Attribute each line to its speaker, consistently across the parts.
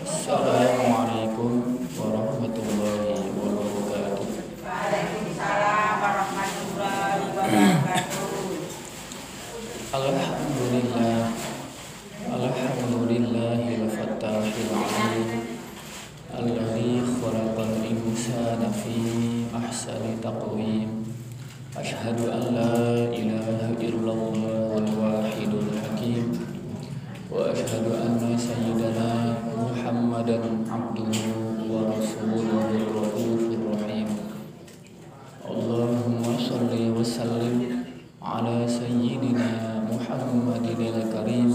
Speaker 1: Assalamualaikum warahmatullahi wabarakatuh.
Speaker 2: Waalaikumsalam warahmatullahi wabarakatuh.
Speaker 1: Alhamdulillahil fattahil alim alladzi khalaqal insana fi ahsani taqwim. Asyhadu an la ilaha illallahul wahidul hakim wa asyhadu anna sayyidana Muhammadan abduhu wa rasuluhur raufur rahim. Allahumma shalli wa sallim ala sayyidina Muhammadinil karim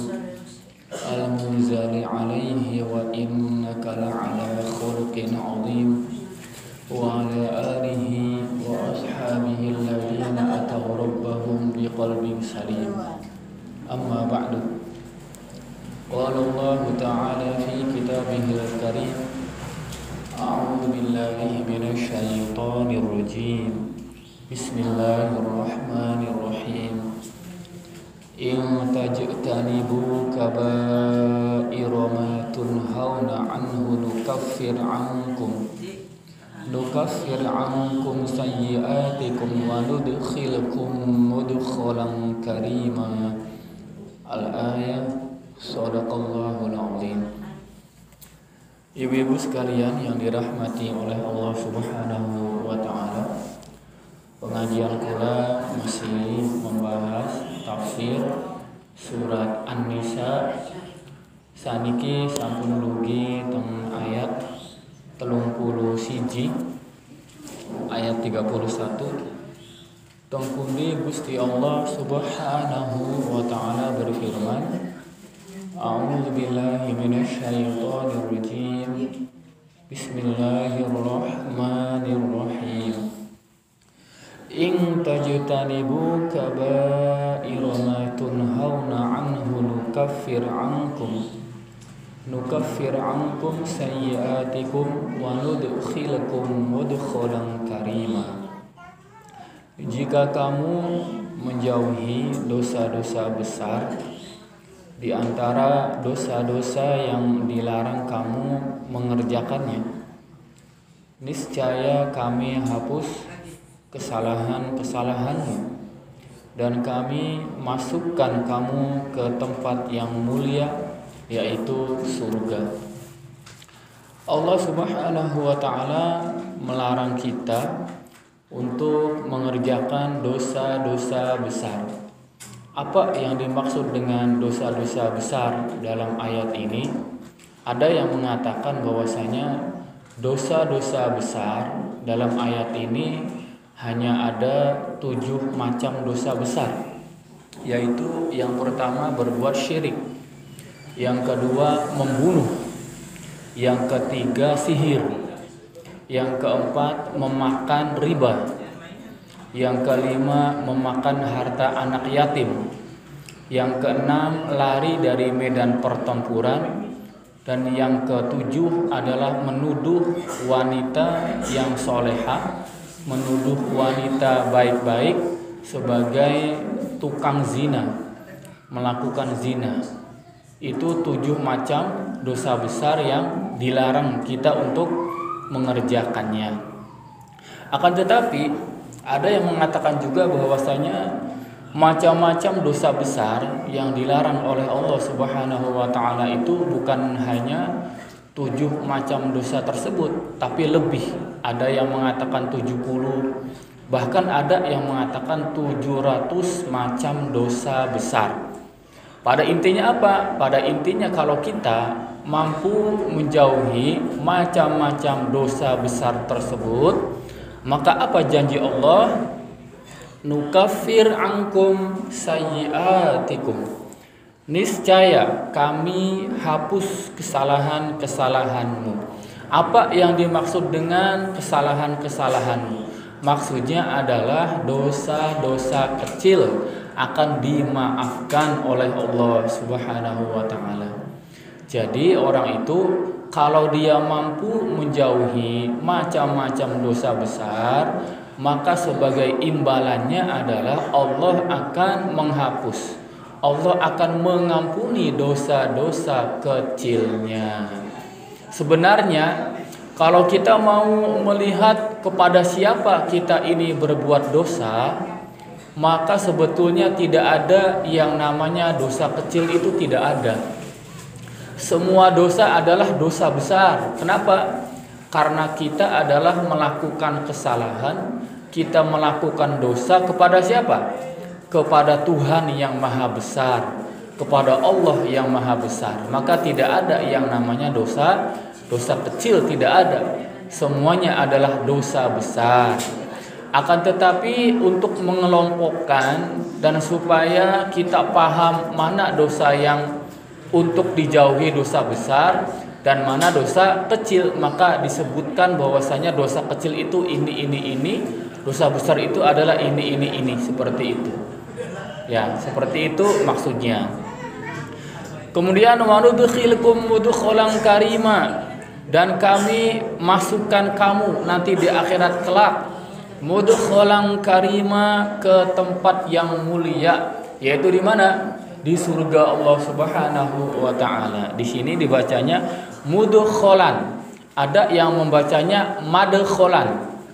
Speaker 1: al-munzali alaihi wa innaka la'ala khuluqin azim wa ala alihi wa ashabihi alladhina ataw rabbahum biqalbin salim. Amma ba'du. Qala Allah ta'ala fi kitabihil karim, a'udzu billahi minasy syaithanir rajim. Bismillahirrahmanirrahim. In tajtanibu kaba'ira ma tunhauna anhu nukaffir ankum sayyi'atikum wa nudkhilkum mudkhalan karima. Al-ayah. Shadaqallahul azim. Ibu-ibu sekalian yang dirahmati oleh Allah Subhanahu wa taala, pengajian kula masih membahas tafsir surat An-Nisa. Saniki sampun dugi teng ayat 31 ayat 31. Teng pundi Gusti Allah Subhanahu wa taala berfirman, a'udzu billahi minasy syaithanir rajim. Bismillahirrahmanirrahim. In tajtanibu kaba'ira ma tunhauna anhu nukaffir ankum sayyi'atikum wa nudkhilkum mudkhalan karima. Jika kamu menjauhi dosa-dosa besar di antara dosa-dosa yang dilarang kamu mengerjakannya, niscaya kami hapus kesalahan-kesalahanmu dan kami masukkan kamu ke tempat yang mulia, yaitu surga. Allah Subhanahu wa taala melarang kita untuk mengerjakan dosa-dosa besar. Apa yang dimaksud dengan dosa-dosa besar dalam ayat ini? Ada yang mengatakan bahwasanya dosa-dosa besar dalam ayat ini hanya ada 7 macam dosa besar, yaitu yang pertama berbuat syirik, yang kedua membunuh, yang ketiga sihir, yang keempat memakan riba, yang kelima memakan harta anak yatim, yang keenam lari dari medan pertempuran, dan yang ketujuh adalah menuduh wanita yang solehah, menuduh wanita baik-baik sebagai tukang zina, melakukan zina. Itu 7 macam dosa besar yang dilarang kita untuk mengerjakannya. Akan tetapi ada yang mengatakan juga bahwasanya macam-macam dosa besar yang dilarang oleh Allah Subhanahu wa taala itu bukan hanya 7 macam dosa tersebut, tapi lebih. Ada yang mengatakan 70, bahkan ada yang mengatakan 700 macam dosa besar. Pada intinya apa? Pada intinya kalau kita mampu menjauhi macam-macam dosa besar tersebut, maka apa janji Allah? Nukaffir ankum sayyi'atikum. Niscaya kami hapus kesalahan-kesalahanmu. Apa yang dimaksud dengan kesalahan-kesalahanmu? Maksudnya adalah dosa-dosa kecil akan dimaafkan oleh Allah Subhanahu wa taala. Jadi orang itu kalau dia mampu menjauhi macam-macam dosa besar, maka sebagai imbalannya adalah Allah akan menghapus, Allah akan mengampuni dosa-dosa kecilnya. Sebenarnya kalau kita mau melihat kepada siapa kita ini berbuat dosa, maka sebetulnya tidak ada yang namanya dosa kecil, itu tidak ada. Semua dosa adalah dosa besar. Kenapa? Karena kita adalah melakukan kesalahan, kita melakukan dosa kepada siapa? Kepada Tuhan yang maha besar, kepada Allah yang maha besar. Maka tidak ada yang namanya dosa kecil, tidak ada. Semuanya adalah dosa besar. Akan tetapi untuk mengelompokkan dan supaya kita paham mana dosa yang untuk dijauhi dosa besar dan mana dosa kecil, maka disebutkan bahwasanya dosa kecil itu ini, dosa besar itu adalah ini, seperti itu. Ya, seperti itu maksudnya. Kemudian wanudkhilkum mudkhalan karima, dan kami masukkan kamu nanti di akhirat kelak mudkhalan karima, ke tempat yang mulia, yaitu di mana? Di surga Allah Subhanahu wa taala. Di sini dibacanya mudkhalan. Ada yang membacanya madkhalan,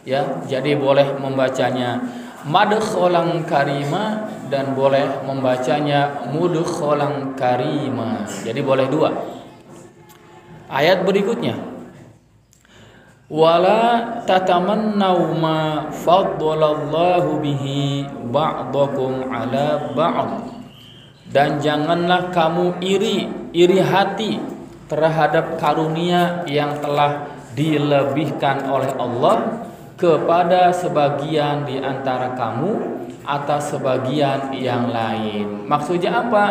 Speaker 1: ya. Jadi boleh membacanya madkhalan karima dan boleh membacanya mudkhalan karima. Jadi boleh dua. Ayat berikutnya, wala tatamannau ma faddalallahu bihi ba'dakum ala ba'd, dan janganlah kamu iri hati terhadap karunia yang telah dilebihkan oleh Allah kepada sebagian di antara kamu atas sebagian yang lain. Maksudnya apa?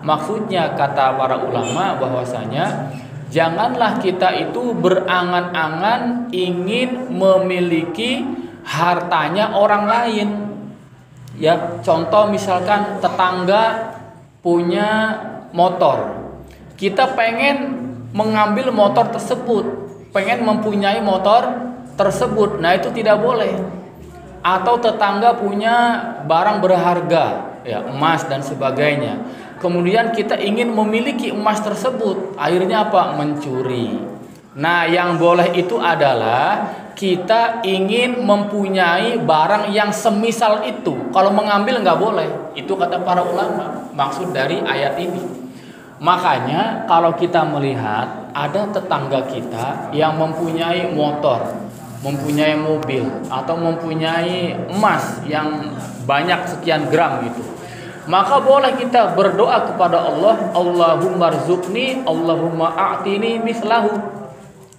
Speaker 1: Maksudnya kata para ulama bahwasanya janganlah kita itu berangan-angan ingin memiliki hartanya orang lain. Ya, contoh misalkan tetangga punya motor, kita pengen mengambil motor tersebut, pengen mempunyai motor tersebut, nah itu tidak boleh. Atau tetangga punya barang berharga, ya emas dan sebagainya, kemudian kita ingin memiliki emas tersebut, akhirnya apa? Mencuri. Nah yang boleh itu adalah kita ingin mempunyai barang yang semisal itu. Kalau mengambil nggak boleh. Itu kata para ulama maksud dari ayat ini. Makanya kalau kita melihat ada tetangga kita yang mempunyai motor, mempunyai mobil, atau mempunyai emas yang banyak sekian gram gitu, maka boleh kita berdoa kepada Allah, Allahumma rzuqni, Allahumma a'tini mislahu.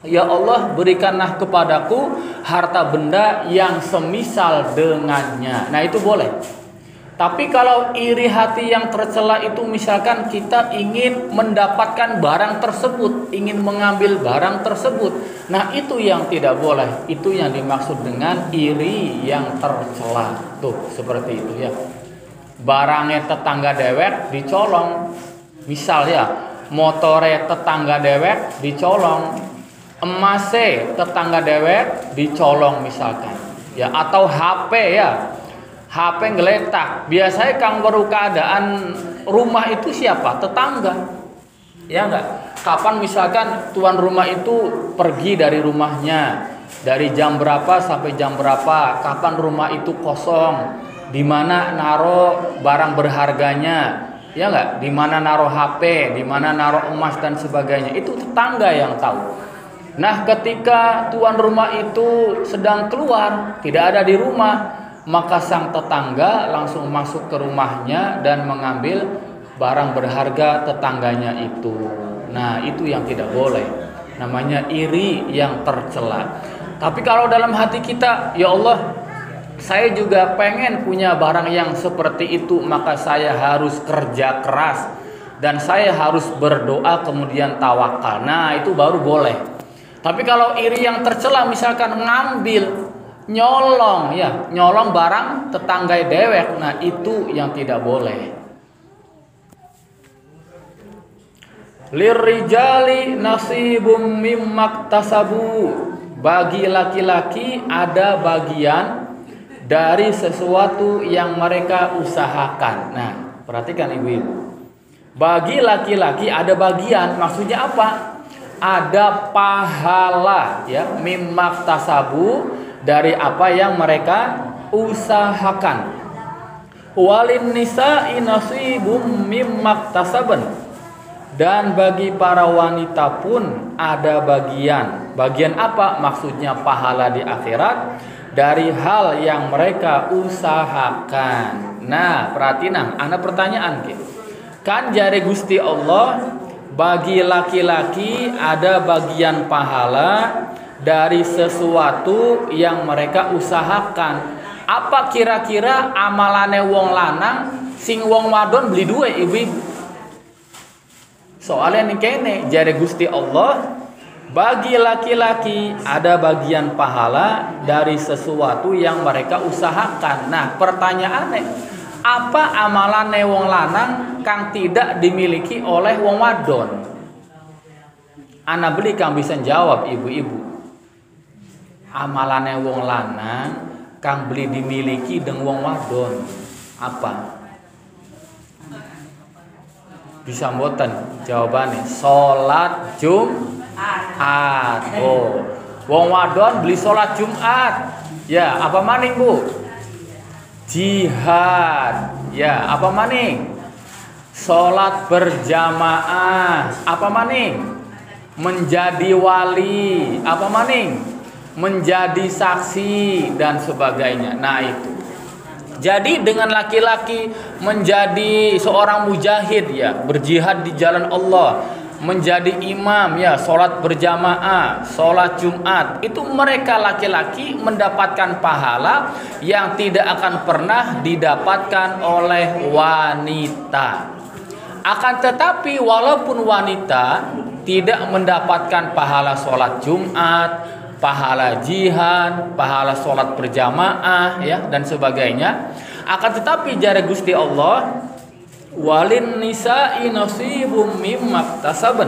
Speaker 1: Ya Allah, berikanlah kepadaku harta benda yang semisal dengannya. Nah itu boleh. Tapi kalau iri hati yang tercela itu, misalkan kita ingin mendapatkan barang tersebut, ingin mengambil barang tersebut, nah itu yang tidak boleh. Itu yang dimaksud dengan iri yang tercela. Tuh seperti itu ya. Barangnya tetangga dewek dicolong, misal ya, motore tetangga dewek dicolong, emasnya tetangga dewek dicolong misalkan ya, atau HP ya, HP ngeletak. Biasanya kang baru keadaan rumah itu siapa? Tetangga. Ya enggak? Kapan misalkan tuan rumah itu pergi dari rumahnya, dari jam berapa sampai jam berapa? Kapan rumah itu kosong? Di mana naruh barang berharganya? Ya enggak? Di mana naruh HP, di mana naruh emas dan sebagainya? Itu tetangga yang tahu. Nah, ketika tuan rumah itu sedang keluar, tidak ada di rumah, maka sang tetangga langsung masuk ke rumahnya dan mengambil barang berharga tetangganya itu. Nah, itu yang tidak boleh. Namanya iri yang tercela. Tapi kalau dalam hati kita, ya Allah, saya juga pengen punya barang yang seperti itu, maka saya harus kerja keras dan saya harus berdoa kemudian tawakal. Nah, itu baru boleh. Tapi kalau iri yang tercela, misalkan ngambil, nyolong ya, nyolong barang tetangga dewek, nah itu yang tidak boleh. Lirijali nasibum mimmaktasabu, bagi laki-laki ada bagian dari sesuatu yang mereka usahakan. Nah, perhatikan ibu-ibu. Bagi laki-laki ada bagian, maksudnya apa? Ada pahala ya, mimmaktasabu, dari apa yang mereka usahakan. Walin nisa'i nasibum mimmaktasaban, dan bagi para wanita pun ada bagian. Bagian apa? Maksudnya pahala di akhirat dari hal yang mereka usahakan. Nah, perhatiin ana pertanyaan ke. Kan jare Gusti Allah, bagi laki-laki ada bagian pahala dari sesuatu yang mereka usahakan. Apa kira-kira amalane wong lanang sing wong wadon beli duwe ibu? Soalnya nih kene jare Gusti Allah, bagi laki-laki ada bagian pahala dari sesuatu yang mereka usahakan. Nah, pertanyaannya, apa amalan wong lanang kang tidak dimiliki oleh wong wadon? Ana beli kang bisa jawab ibu-ibu. Amalan wong lanang kang beli dimiliki dengan wong wadon apa? Bisa mboten jawabannya? Salat Jumat. Oh, wong wadon beli salat Jumat. Ya, apa maning Bu? Jihad. Ya, apa maning? Salat berjamaah. Apa maning? Menjadi wali. Apa maning? Menjadi saksi dan sebagainya. Nah, itu. Jadi dengan laki-laki menjadi seorang mujahid ya, berjihad di jalan Allah, menjadi imam ya, sholat berjamaah, sholat Jumat, itu mereka laki-laki mendapatkan pahala yang tidak akan pernah didapatkan oleh wanita. Akan tetapi walaupun wanita tidak mendapatkan pahala sholat Jumat, pahala jihad, pahala sholat berjamaah ya dan sebagainya, akan tetapi jare Gusti Allah, walin nisa'i nasibum mimmaktasaban,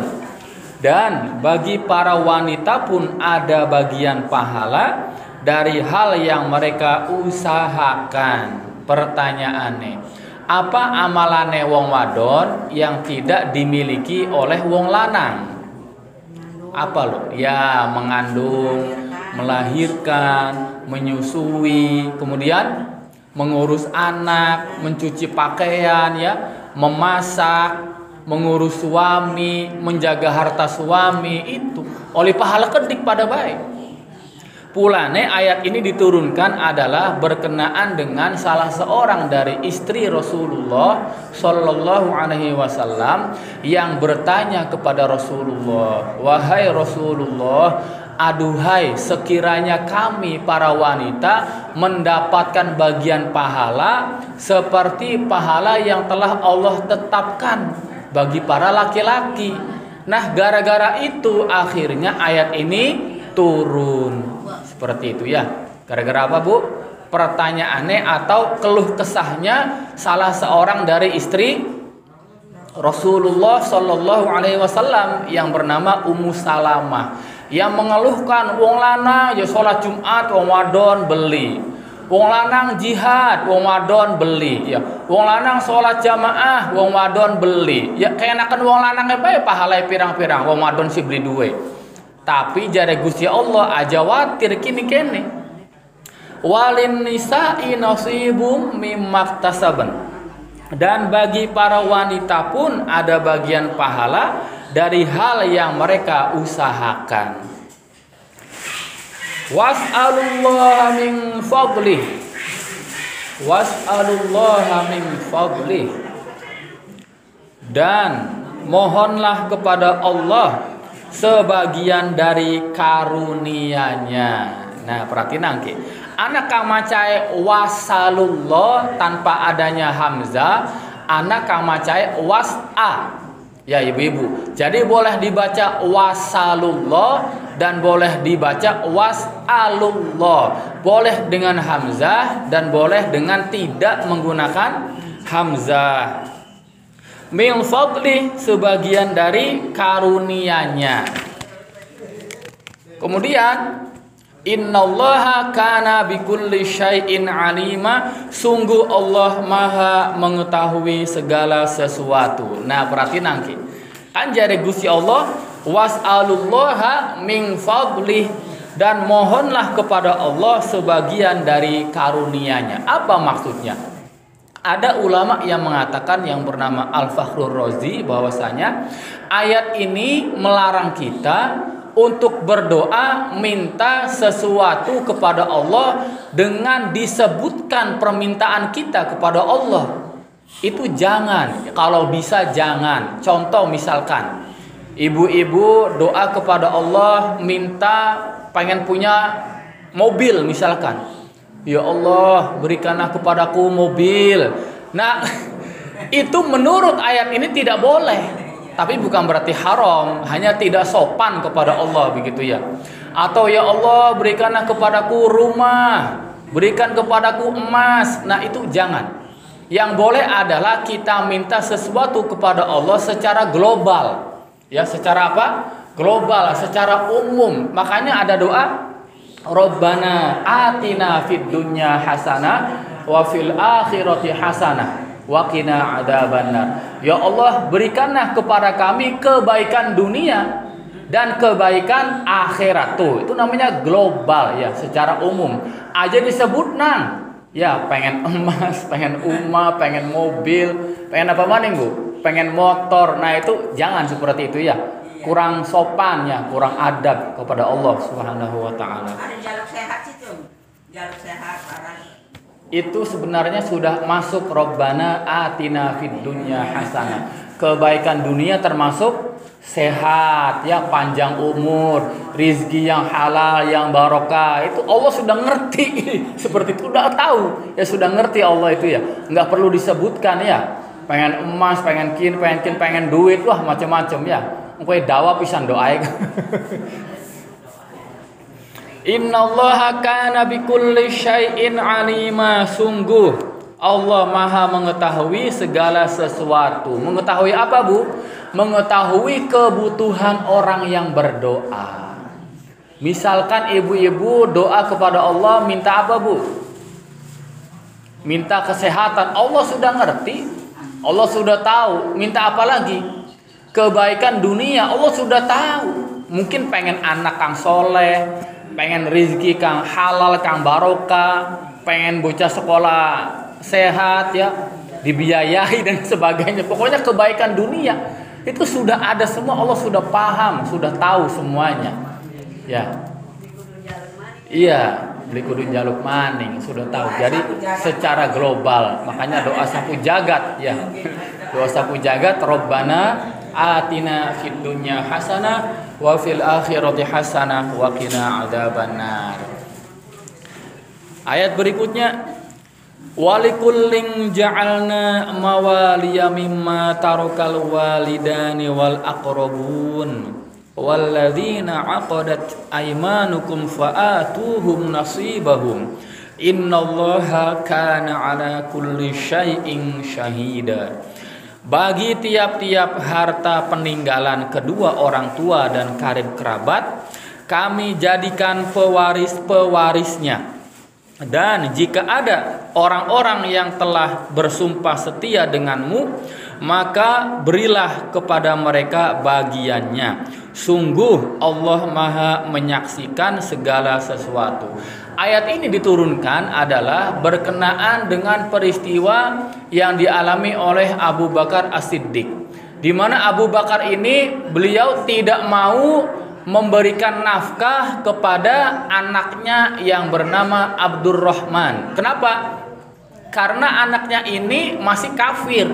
Speaker 1: dan bagi para wanita pun ada bagian pahala dari hal yang mereka usahakan. Pertanyaannya, apa amalane wong wadon yang tidak dimiliki oleh wong lanang? Apa loh? Ya, mengandung, melahirkan, menyusui, kemudian mengurus anak, mencuci pakaian ya, memasak, mengurus suami, menjaga harta suami, itu oleh pahala kedik pada baik. Pulane ayat ini diturunkan adalah berkenaan dengan salah seorang dari istri Rasulullah Shallallahu Alaihi Wasallam yang bertanya kepada Rasulullah, wahai Rasulullah, aduhai sekiranya kami para wanita mendapatkan bagian pahala seperti pahala yang telah Allah tetapkan bagi para laki-laki. Nah, gara-gara itu akhirnya ayat ini turun. Seperti itu ya. Gara-gara apa Bu? Pertanyaannya atau keluh kesahnya salah seorang dari istri Rasulullah Shallallahu Alaihi Wasallam yang bernama Ummu Salamah, yang mengeluhkan wong lanang ya sholat Jumat, wong wadon beli, wong lanang jihad, wong wadon beli, ya wong lanang sholat jamaah, wong wadon beli, ya keenakan wong lanang bae pahala pirang-pirang, wong wadon sih beli duwe. Tapi jare Gusti Allah aja watir kini kene, walin nisa'i nasibum mimmaktasaban, dan bagi para wanita pun ada bagian pahala dari hal yang mereka usahakan. Was'alullaha min fadlih, was'alullaha min fadlih, dan mohonlah kepada Allah sebagian dari karunia-Nya. Nah, perhatiin nangke. Anak kang macae wasalullah tanpa adanya hamzah, anak kang macae was'a. Ya ibu-ibu. Jadi boleh dibaca wasalullah dan boleh dibaca was'alullah. Boleh dengan hamzah dan boleh dengan tidak menggunakan hamzah. Min fadli, sebagian dari karunia-Nya. Kemudian Innallaha kana bikulli syai'in alima. Sungguh Allah Maha mengetahui segala sesuatu. Nah, perhatiin nangki. Kan jare Gusti Allah, was'alullaha min fadlih, dan mohonlah kepada Allah sebagian dari karunia-Nya. Apa maksudnya? Ada ulama yang mengatakan yang bernama Al-Fakhrur Razi bahwasanya ayat ini melarang kita untuk berdoa minta sesuatu kepada Allah dengan disebutkan permintaan kita kepada Allah. Itu jangan, kalau bisa jangan. Contoh misalkan ibu-ibu doa kepada Allah minta pengen punya mobil misalkan. Ya Allah, berikanlah kepadaku mobil. Nah, itu menurut ayat ini tidak boleh. Tapi bukan berarti haram, hanya tidak sopan kepada Allah begitu ya. Atau ya Allah, berikanlah kepadaku rumah, berikan kepadaku emas. Nah, itu jangan. Yang boleh adalah kita minta sesuatu kepada Allah secara global. Ya, secara apa? Global, secara umum. Makanya ada doa, Rabbana atina fid dunya hasanah wa fil akhirati hasanah wa qina adzabannar. Ya Allah, berikanlah kepada kami kebaikan dunia dan kebaikan akhirat. Tuh, itu namanya global ya, secara umum. Aja disebut nang. Ya, pengen emas, pengen rumah, pengen mobil, pengen apa maning, Bu? Pengen motor. Nah, itu jangan seperti itu ya. Kurang sopan ya, kurang adab kepada Allah Subhanahu wa taala.
Speaker 2: Ada jalur sehat situ. Jalur sehat parah.
Speaker 1: Itu sebenarnya sudah masuk Rabbana atina fid dunya hasanah. Kebaikan dunia termasuk sehat ya, panjang umur, rizki yang halal, yang barokah. Itu Allah sudah ngerti. Seperti itu udah tahu. Ya sudah ngerti Allah itu ya. Enggak perlu disebutkan ya. Pengen emas, pengen kin, pengen duit, wah macam-macam ya. Engko dawa pisan doae. Innallaha kana bikulli syai'in alima. Sungguh Allah Maha mengetahui segala sesuatu. Mengetahui apa, Bu? Mengetahui kebutuhan orang yang berdoa. Misalkan ibu-ibu doa kepada Allah minta apa, Bu? Minta kesehatan. Allah sudah ngerti. Allah sudah tahu. Minta apa lagi? Kebaikan dunia Allah sudah tahu. Mungkin pengen anak kang soleh, pengen rizki kang halal, kang barokah, pengen bocah sekolah sehat ya, dibiayai dan sebagainya. Pokoknya kebaikan dunia itu sudah ada semua. Allah sudah paham, sudah tahu semuanya. Ya. Iya, beli kudu jaluk maning sudah tahu. Jadi secara global, makanya doa sapu jagat ya. Doa sapu jagat, Rabbana atina fid dunya hasanah wa fil akhirati hasanah wa qina adzabannar. Ayat berikutnya, walikullin ja'alna mawaliya mimma tarakal walidani wal aqrabun walladzina aqadat aymanukum fa'atuhum nasibahum innallaha kana ala kulli syai'in syahida. Bagi tiap-tiap harta peninggalan kedua orang tua dan karib kerabat, kami jadikan pewaris-pewarisnya. Dan jika ada orang-orang yang telah bersumpah setia denganmu, maka berilah kepada mereka bagiannya. Sungguh Allah Maha menyaksikan segala sesuatu. Ayat ini diturunkan adalah berkenaan dengan peristiwa yang dialami oleh Abu Bakar As-Siddiq, di mana Abu Bakar ini beliau tidak mau memberikan nafkah kepada anaknya yang bernama Abdurrahman. Kenapa? Karena anaknya ini masih kafir,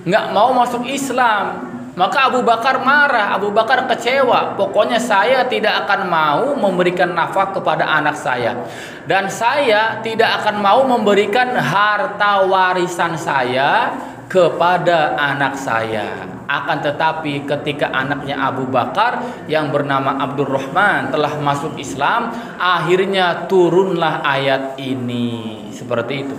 Speaker 1: nggak mau masuk Islam. Maka Abu Bakar marah, Abu Bakar kecewa. Pokoknya saya tidak akan mau memberikan nafkah kepada anak saya, dan saya tidak akan mau memberikan harta warisan saya kepada anak saya. Akan tetapi ketika anaknya Abu Bakar yang bernama Abdurrahman telah masuk Islam, akhirnya turunlah ayat ini. Seperti itu.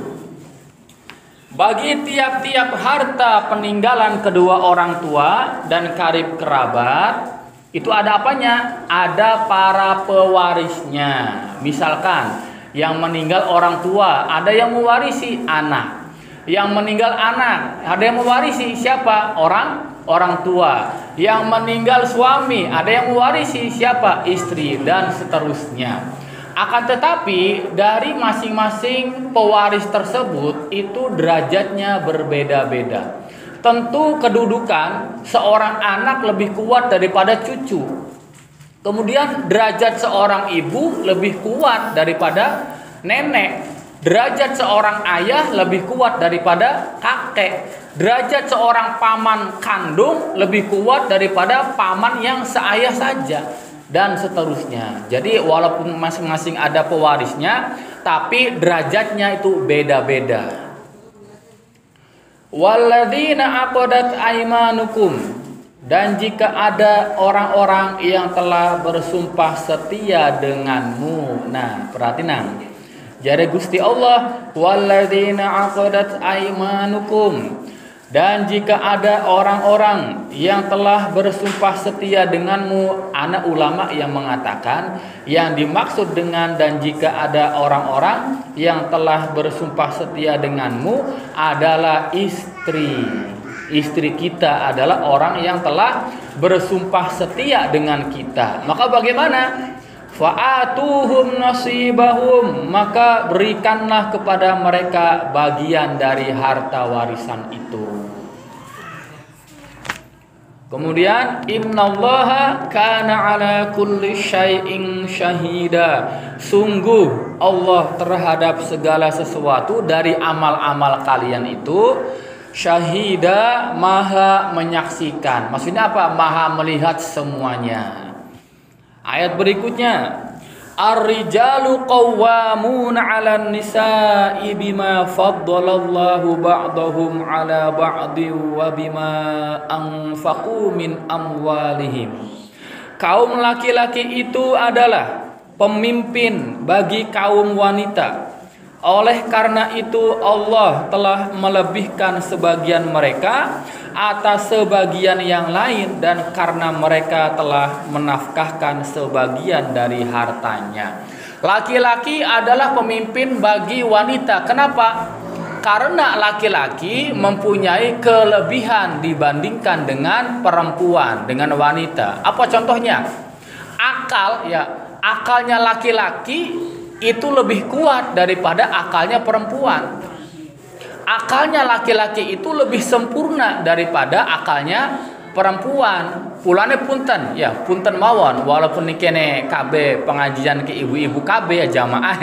Speaker 1: Bagi tiap-tiap harta peninggalan kedua orang tua dan karib kerabat, Itu ada apanya? Ada para pewarisnya. Misalkan yang meninggal orang tua, ada yang mewarisi anak. Yang meninggal anak, ada yang mewarisi siapa? Orang tua. Yang meninggal suami, ada yang mewarisi siapa? Istri, dan seterusnya. Akan tetapi dari masing-masing pewaris tersebut itu derajatnya berbeda-beda. Tentu kedudukan seorang anak lebih kuat daripada cucu. Kemudian derajat seorang ibu lebih kuat daripada nenek. Derajat seorang ayah lebih kuat daripada kakek. Derajat seorang paman kandung lebih kuat daripada paman yang seayah saja. Dan seterusnya. Jadi walaupun masing-masing ada pewarisnya, tapi derajatnya itu beda-beda. Walladzina aqadat aymanukum, dan jika ada orang-orang yang telah bersumpah setia denganmu. Nah, perhatiin. Jadi Gusti Allah, walladzina aqadat aymanukum, dan jika ada orang-orang yang telah bersumpah setia denganmu. Anak ulama yang mengatakan yang dimaksud dengan dan jika ada orang-orang yang telah bersumpah setia denganmu adalah istri. Istri kita adalah orang yang telah bersumpah setia dengan kita. Maka bagaimana? Fa'atuhum nasibahum, maka berikanlah kepada mereka bagian dari harta warisan itu. Kemudian innallaha kana ala kulli syai'in syahida. Sungguh Allah terhadap segala sesuatu dari amal-amal kalian itu syahida, maha menyaksikan. Maksudnya apa? Maha melihat semuanya. Ayat berikutnya, ar-rijalu qawwamuna 'alan nisa'i bima faddalallahu ba'dahum 'ala ba'din wa bima anfaqu min amwalihim. Kaum laki-laki itu adalah pemimpin bagi kaum wanita. Oleh karena itu Allah telah melebihkan sebagian mereka atas sebagian yang lain, dan karena mereka telah menafkahkan sebagian dari hartanya. Laki-laki adalah pemimpin bagi wanita. Kenapa? Karena laki-laki mempunyai kelebihan dibandingkan dengan perempuan, dengan wanita. Apa contohnya? Akal, ya. Akalnya laki-laki itu lebih kuat daripada akalnya perempuan. Akalnya laki-laki itu lebih sempurna daripada akalnya perempuan. Pulane punten, ya punten mawon. Walaupun nikene KB pengajian ke ibu-ibu KB ya jamaah.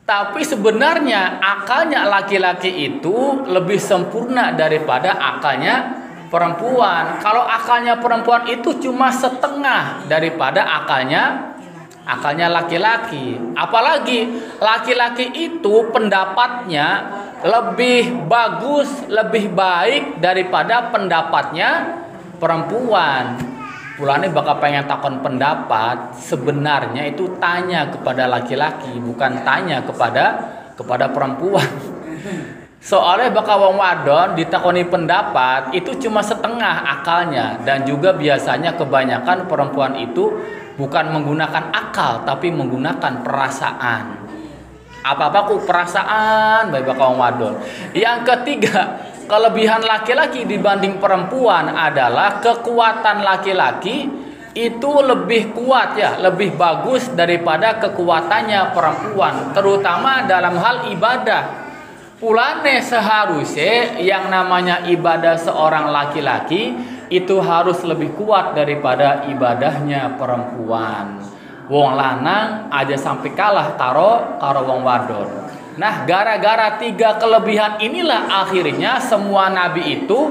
Speaker 1: Tapi sebenarnya akalnya laki-laki itu lebih sempurna daripada akalnya perempuan. Kalau akalnya perempuan itu cuma setengah daripada akalnya laki-laki. Apalagi laki-laki itu pendapatnya lebih bagus, lebih baik daripada pendapatnya perempuan. Pulane bakal pengen takon pendapat, sebenarnya itu tanya kepada laki-laki, bukan tanya kepada perempuan. Soalnya bakal wong wadon ditakoni pendapat itu cuma setengah akalnya, dan juga biasanya kebanyakan perempuan itu bukan menggunakan akal tapi menggunakan perasaan. Apa-apa ku perasaan baik bakal wong wadon. Yang ketiga, kelebihan laki-laki dibanding perempuan adalah kekuatan laki-laki itu lebih kuat, ya, lebih bagus daripada kekuatannya perempuan, terutama dalam hal ibadah. Pulane seharusnya yang namanya ibadah seorang laki-laki itu harus lebih kuat daripada ibadahnya perempuan. Wong lanang aja sampai kalah karo wong wadon. Nah, gara-gara tiga kelebihan inilah akhirnya semua nabi itu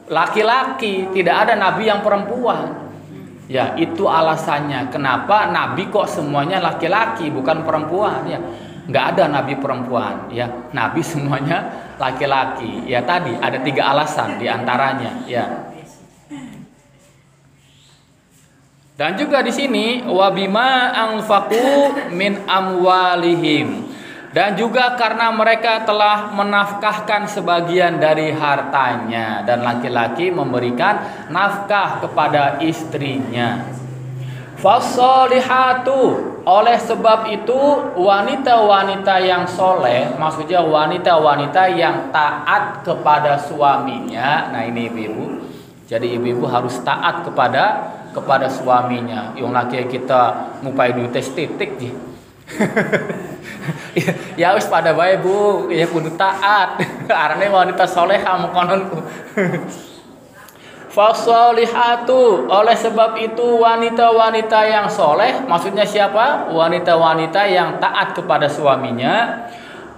Speaker 1: laki-laki, tidak ada nabi yang perempuan. Ya, itu alasannya kenapa nabi kok semuanya laki-laki bukan perempuan, ya. Nggak ada nabi perempuan, ya. Nabi semuanya laki-laki. Ya, tadi ada tiga alasan diantaranya, ya. Dan juga di sini wabima anfaqu min amwalihim, Dan juga karena mereka telah menafkahkan sebagian dari hartanya, dan laki-laki memberikan nafkah kepada istrinya. Fassolihatu, oleh sebab itu wanita-wanita yang soleh, maksudnya wanita-wanita yang taat kepada suaminya. Nah ini ibu-ibu, jadi ibu-ibu harus taat kepada suaminya. Yang laki kita ngupai duit titik ji. Ya wis pada bae Bu, ya kudu taat. Arane wanita salehah mongkononku. Fasolihatu, oleh sebab itu wanita-wanita yang soleh, maksudnya siapa? Wanita-wanita yang taat kepada suaminya.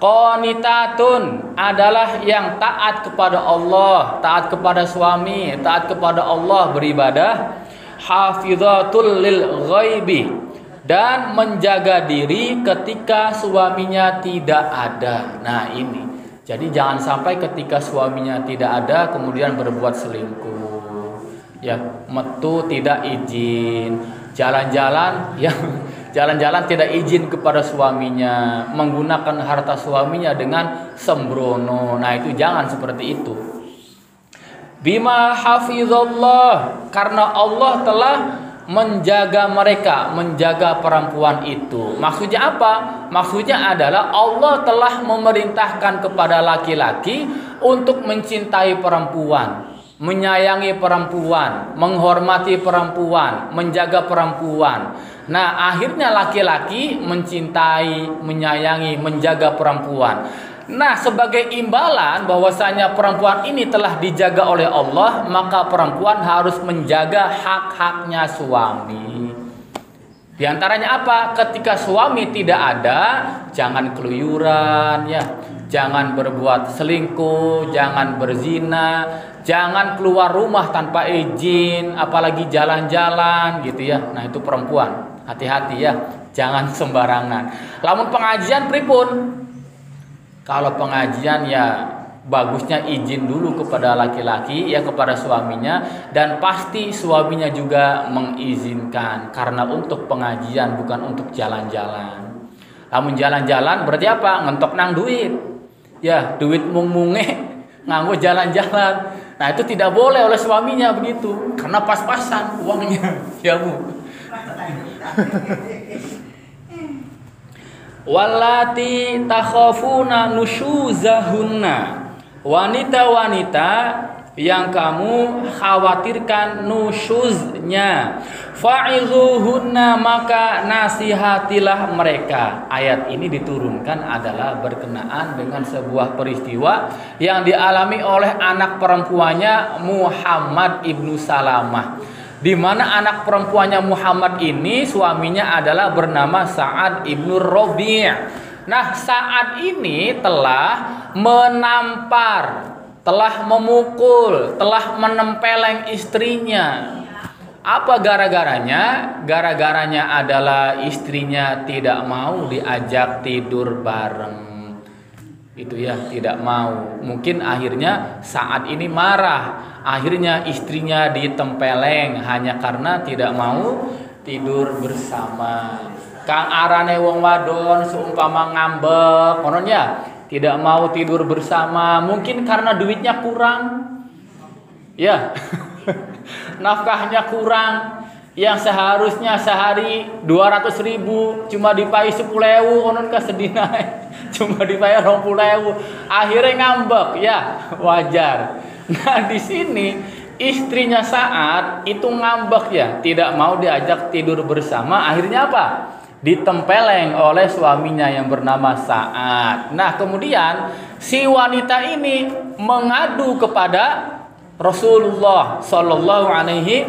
Speaker 1: Qanitatun, adalah yang taat kepada Allah, taat kepada suami, taat kepada Allah, beribadah. Hafizatul lil ghaibi, dan menjaga diri ketika suaminya tidak ada. Nah ini, jadi jangan sampai ketika suaminya tidak ada kemudian berbuat selingkuh, ya, metu tidak izin, jalan-jalan tidak izin kepada suaminya, menggunakan harta suaminya dengan sembrono. Nah itu jangan seperti itu. Bima hafizallah, karena Allah telah menjaga mereka, menjaga perempuan itu. Maksudnya apa? Maksudnya adalah Allah telah memerintahkan kepada laki-laki untuk mencintai perempuan, menyayangi perempuan, menghormati perempuan, menjaga perempuan. Nah, akhirnya laki-laki mencintai, menyayangi, menjaga perempuan. Nah, sebagai imbalan bahwasanya perempuan ini telah dijaga oleh Allah, maka perempuan harus menjaga hak-haknya suami. Di antaranya apa? Ketika suami tidak ada, jangan keluyuran, ya, jangan berbuat selingkuh, jangan berzina, jangan keluar rumah tanpa izin, apalagi jalan-jalan gitu ya. Nah, itu perempuan, hati-hati ya, jangan sembarangan. Lamun pengajian pripun? Kalau pengajian ya bagusnya izin dulu kepada laki-laki, ya, kepada suaminya, dan pasti suaminya juga mengizinkan, karena untuk pengajian bukan untuk jalan-jalan. Namun jalan-jalan berarti apa? Ngentok nang duit, ya, duit mung-munge nganggo jalan-jalan. Nah itu tidak boleh oleh suaminya begitu, karena pas-pasan uangnya, ya Bu. Wallati takhafuna nusyuzahunna, wanita-wanita yang kamu khawatirkan nusyuznya, fa'izuhunna, maka nasihatilah mereka. Ayat ini diturunkan adalah berkenaan dengan sebuah peristiwa yang dialami oleh anak perempuannya Muhammad ibnu Salamah, di mana anak perempuannya Muhammad ini suaminya adalah bernama Sa'ad ibnu Rabi'. Nah, Sa'ad ini telah menampar, telah memukul, telah menempeleng istrinya. Apa gara-garanya? Gara-garanya adalah istrinya tidak mau diajak tidur bareng. Itu ya, tidak mau. Mungkin akhirnya Sa'ad ini marah. Akhirnya istrinya ditempeleng hanya karena tidak mau tidur bersama. Kang arane wong wadon seumpama ngambek, konon ya, tidak mau tidur bersama, mungkin karena duitnya kurang. Ya. Nafkahnya kurang. Yang seharusnya sehari 200.000 cuma dipai 10.000, konon kesedina. Cuma dibayar 20.000. Akhirnya ngambek, ya, wajar. Nah, di sini istrinya Sa'ad itu ngambek, ya, tidak mau diajak tidur bersama. Akhirnya apa? Ditempeleng oleh suaminya yang bernama Sa'ad. Nah, kemudian si wanita ini mengadu kepada Rasulullah Shallallahu Alaihi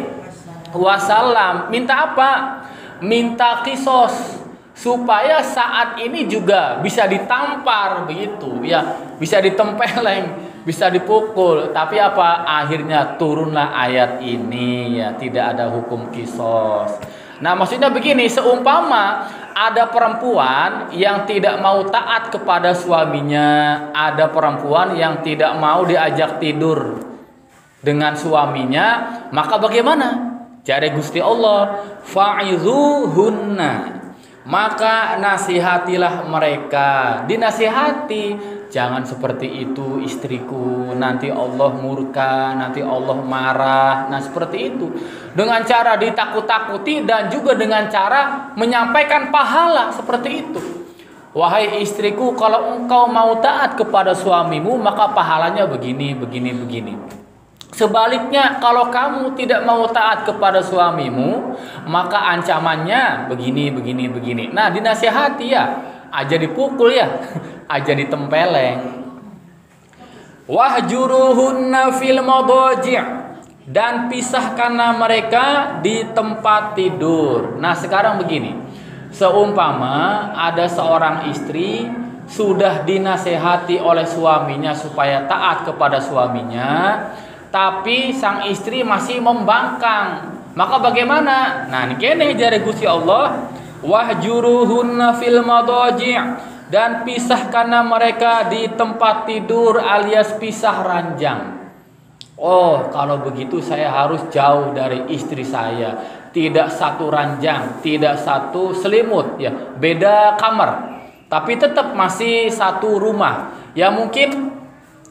Speaker 1: Wasallam. Minta apa? Minta kisos, supaya saat ini juga bisa ditampar begitu, ya, bisa ditempeleng, bisa dipukul. Tapi apa? Akhirnya turunlah ayat ini, ya, tidak ada hukum kisos. Nah, maksudnya begini, seumpama ada perempuan yang tidak mau taat kepada suaminya, ada perempuan yang tidak mau diajak tidur dengan suaminya, maka bagaimana? Jare Gusti Allah, fa'izuhunna, maka nasihatilah mereka. Dinasihati, jangan seperti itu istriku, nanti Allah murka, nanti Allah marah. Nah seperti itu, dengan cara ditakut-takuti dan juga dengan cara menyampaikan pahala seperti itu. Wahai istriku, kalau engkau mau taat kepada suamimu, maka pahalanya begini, begini, begini. Sebaliknya, kalau kamu tidak mau taat kepada suamimu, maka ancamannya begini, begini, begini. Nah, dinasihati ya, aja dipukul ya, aja ditempeleng. Wahjuruhunna fil madaji', dan pisahkanlah mereka di tempat tidur. Nah, sekarang begini. Seumpama ada seorang istri sudah dinasehati oleh suaminya supaya taat kepada suaminya, tapi sang istri masih membangkang, maka bagaimana? Nah, ini jare Gusti Allah, wahjuruhunna fil madaji', dan pisahkanlah mereka di tempat tidur alias pisah ranjang. Oh, kalau begitu saya harus jauh dari istri saya. Tidak satu ranjang, tidak satu selimut, ya, beda kamar, tapi tetap masih satu rumah. Ya mungkin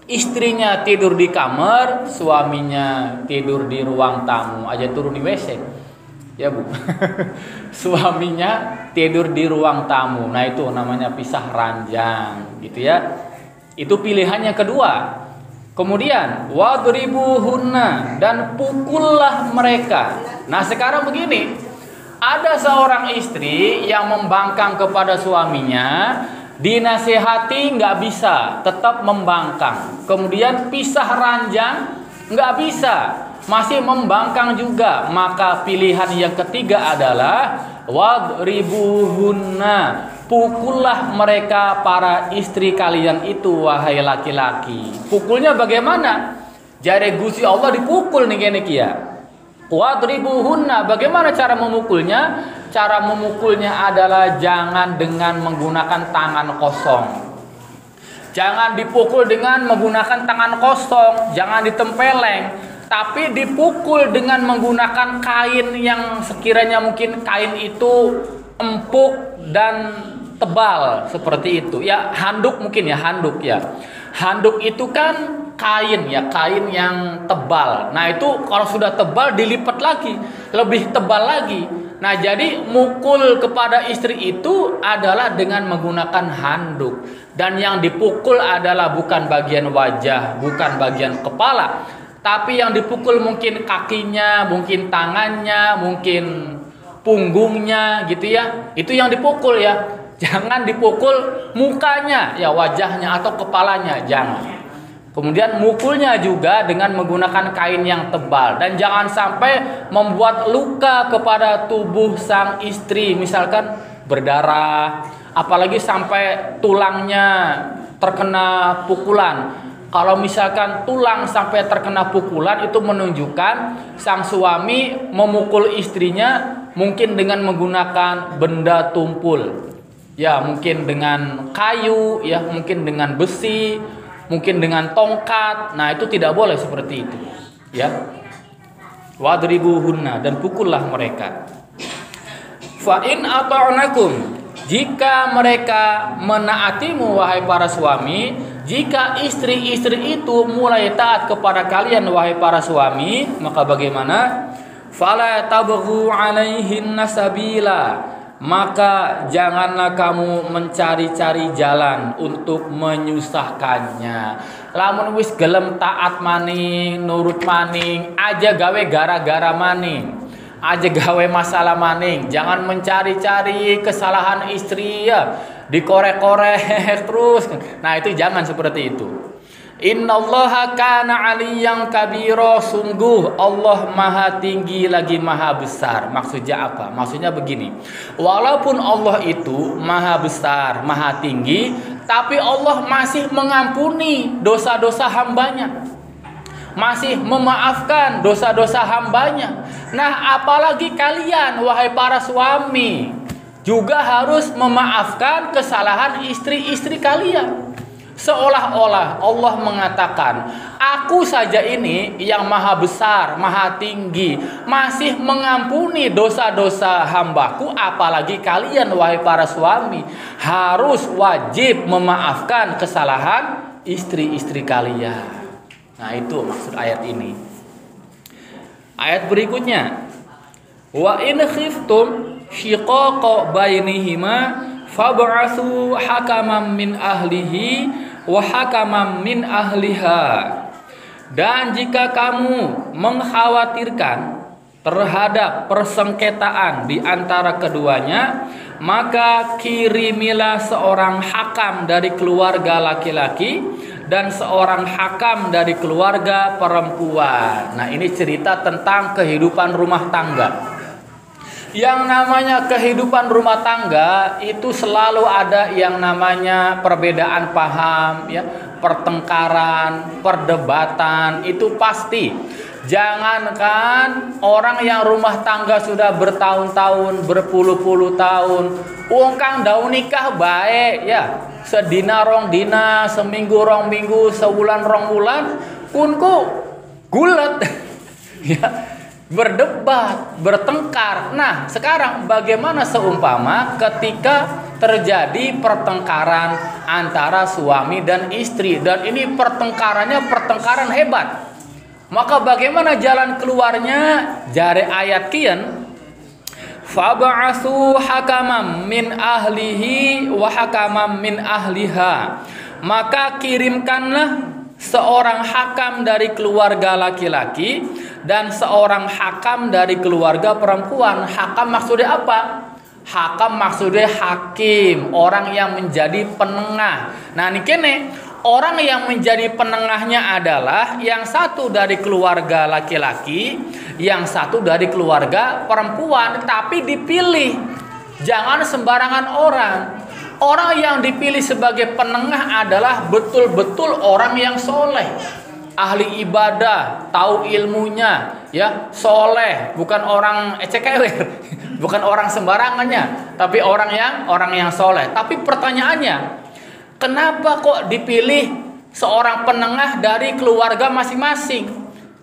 Speaker 1: istrinya tidur di kamar, suaminya tidur di ruang tamu, aja turun di WC, ya bu. Suaminya tidur di ruang tamu, nah itu namanya pisah ranjang, gitu ya. Itu pilihannya kedua. Kemudian wadribuhunna, dan pukullah mereka. Nah sekarang begini, ada seorang istri yang membangkang kepada suaminya, dinasehati nggak bisa, tetap membangkang. Kemudian pisah ranjang nggak bisa, masih membangkang juga. Maka pilihan yang ketiga adalah wadribuhunna, pukullah mereka para istri kalian itu, wahai laki-laki. Pukulnya bagaimana? Jare Gusti Allah dipukul nih gini ya. Wadribuhunna, bagaimana cara memukulnya? Cara memukulnya adalah jangan dengan menggunakan tangan kosong. Jangan dipukul dengan menggunakan tangan kosong, jangan ditempeleng, tapi dipukul dengan menggunakan kain yang sekiranya mungkin kain itu empuk dan tebal seperti itu. Ya, handuk mungkin ya, handuk ya. Handuk itu kan kain ya, kain yang tebal. Nah, itu kalau sudah tebal dilipat lagi, lebih tebal lagi. Nah, jadi mukul kepada istri itu adalah dengan menggunakan handuk. Dan yang dipukul adalah bukan bagian wajah, bukan bagian kepala, tapi yang dipukul mungkin kakinya, mungkin tangannya, mungkin punggungnya gitu ya. Itu yang dipukul ya. Jangan dipukul mukanya, ya wajahnya atau kepalanya, jangan. Kemudian mukulnya juga dengan menggunakan kain yang tebal, dan jangan sampai membuat luka kepada tubuh sang istri, misalkan berdarah, apalagi sampai tulangnya terkena pukulan. Kalau misalkan tulang sampai terkena pukulan, itu menunjukkan sang suami memukul istrinya mungkin dengan menggunakan benda tumpul. Ya, mungkin dengan kayu, ya, mungkin dengan besi, mungkin dengan tongkat. Nah, itu tidak boleh seperti itu. Ya. Wadribuhunna, dan pukullah mereka. Fa in ata'nakum, jika mereka menaatimu wahai para suami, jika istri-istri itu mulai taat kepada kalian wahai para suami, maka bagaimana? Fala tabghu 'alaihinna sabila, maka janganlah kamu mencari-cari jalan untuk menyusahkannya. Lamun wis gelem taat maning, nurut maning, aja gawe gara-gara maning, aja gawe masalah maning. Jangan mencari-cari kesalahan istri ya, dikorek-korek terus. Nah, itu jangan seperti itu. Innallaha kana 'aliyyan kabira, sungguh Allah maha tinggi lagi maha besar. Maksudnya apa? Maksudnya begini, walaupun Allah itu maha besar, maha tinggi, tapi Allah masih mengampuni dosa-dosa hambanya, masih memaafkan dosa-dosa hambanya. Nah, apalagi kalian wahai para suami juga harus memaafkan kesalahan istri-istri kalian. Seolah-olah Allah mengatakan, aku saja ini yang maha besar, maha tinggi, masih mengampuni dosa-dosa hambaku, apalagi kalian wahai para suami harus wajib memaafkan kesalahan istri-istri kalian. Nah, itu maksud ayat ini. Ayat berikutnya, wa in khiftum shiqaqa bainihima fab'atsu hakaman min ahlihi wa hakaman min ahliha. Dan jika kamu mengkhawatirkan terhadap persengketaan di antara keduanya, maka kirimilah seorang hakam dari keluarga laki-laki dan seorang hakam dari keluarga perempuan. Nah, ini cerita tentang kehidupan rumah tangga. Yang namanya kehidupan rumah tangga itu selalu ada yang namanya perbedaan paham, ya, pertengkaran, perdebatan, itu pasti. Jangankan orang yang rumah tangga sudah bertahun-tahun, berpuluh-puluh tahun, kang daun nikah baik, ya, sedina rong dina, seminggu rong minggu, sebulan rong bulan, kunku gulet, ya. Berdebat, bertengkar. Nah, sekarang bagaimana seumpama ketika terjadi pertengkaran antara suami dan istri, dan ini pertengkaran hebat. Maka bagaimana jalan keluarnya? Jare ayat kian, fab'atsu hakaman min ahlihi wa hakaman min ahliha. Maka kirimkanlah seorang hakam dari keluarga laki-laki dan seorang hakam dari keluarga perempuan. Hakam maksudnya apa? Hakam maksudnya hakim, orang yang menjadi penengah. Nah, ini kene, orang yang menjadi penengahnya adalah yang satu dari keluarga laki-laki, yang satu dari keluarga perempuan, tapi dipilih. Jangan sembarangan orang. Orang yang dipilih sebagai penengah adalah betul-betul orang yang soleh, ahli ibadah, tahu ilmunya, ya, soleh, bukan orang ecekewer, bukan orang sembarangannya, tapi orang yang soleh. Tapi pertanyaannya, kenapa kok dipilih seorang penengah dari keluarga masing-masing,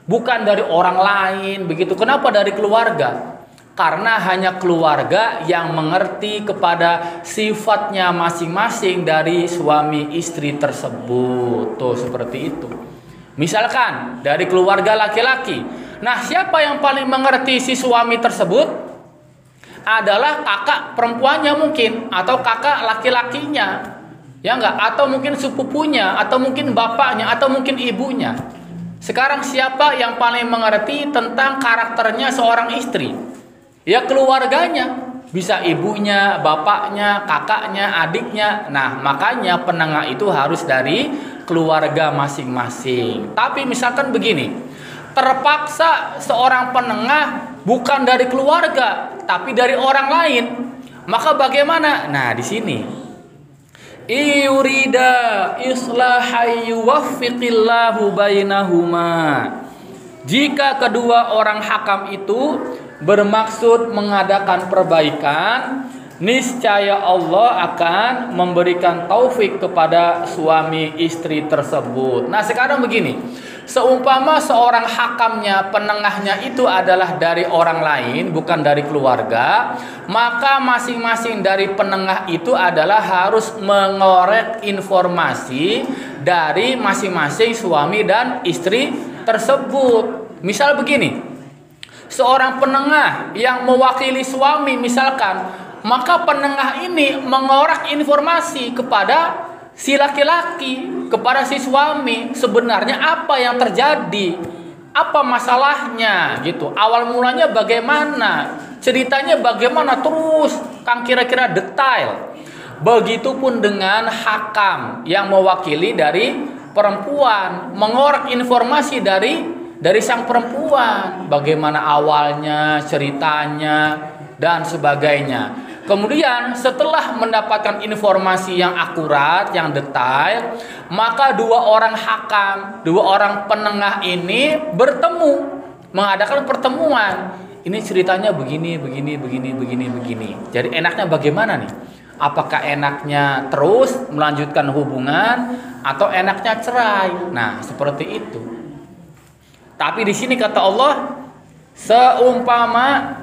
Speaker 1: bukan dari orang lain begitu? Kenapa dari keluarga? Karena hanya keluarga yang mengerti kepada sifatnya masing-masing dari suami istri tersebut. Tuh, seperti itu. Misalkan dari keluarga laki-laki. Nah, siapa yang paling mengerti si suami tersebut? Adalah kakak perempuannya mungkin, atau kakak laki-lakinya. Ya enggak? Atau mungkin sepupunya, atau mungkin bapaknya, atau mungkin ibunya. Sekarang siapa yang paling mengerti tentang karakternya seorang istri? Ya, keluarganya, bisa ibunya, bapaknya, kakaknya, adiknya. Nah, makanya penengah itu harus dari keluarga masing-masing. Tapi misalkan begini, terpaksa seorang penengah bukan dari keluarga, tapi dari orang lain, maka bagaimana? Nah, di sini, yurida islahay yuwaffiqillahu bainahuma. Jika kedua orang hakam itu bermaksud mengadakan perbaikan, niscaya Allah akan memberikan taufik kepada suami istri tersebut. Nah, sekarang begini, seumpama seorang hakamnya, penengahnya itu adalah dari orang lain, bukan dari keluarga, maka masing-masing dari penengah itu adalah harus mengorek informasi dari masing-masing suami dan istri tersebut. Misal begini, seorang penengah yang mewakili suami misalkan, maka penengah ini mengorek informasi kepada si laki-laki, kepada si suami, sebenarnya apa yang terjadi, apa masalahnya gitu, awal mulanya bagaimana, ceritanya bagaimana, terus kan kira-kira detail. Begitupun dengan hakam yang mewakili dari perempuan, mengorek informasi dari sang perempuan, bagaimana awalnya, ceritanya, dan sebagainya. Kemudian setelah mendapatkan informasi yang akurat, yang detail, maka dua orang hakam, dua orang penengah ini bertemu, mengadakan pertemuan. Ini ceritanya begini. Jadi enaknya bagaimana nih? Apakah enaknya terus melanjutkan hubungan atau enaknya cerai. Nah, seperti itu. Tapi di sini kata Allah, seumpama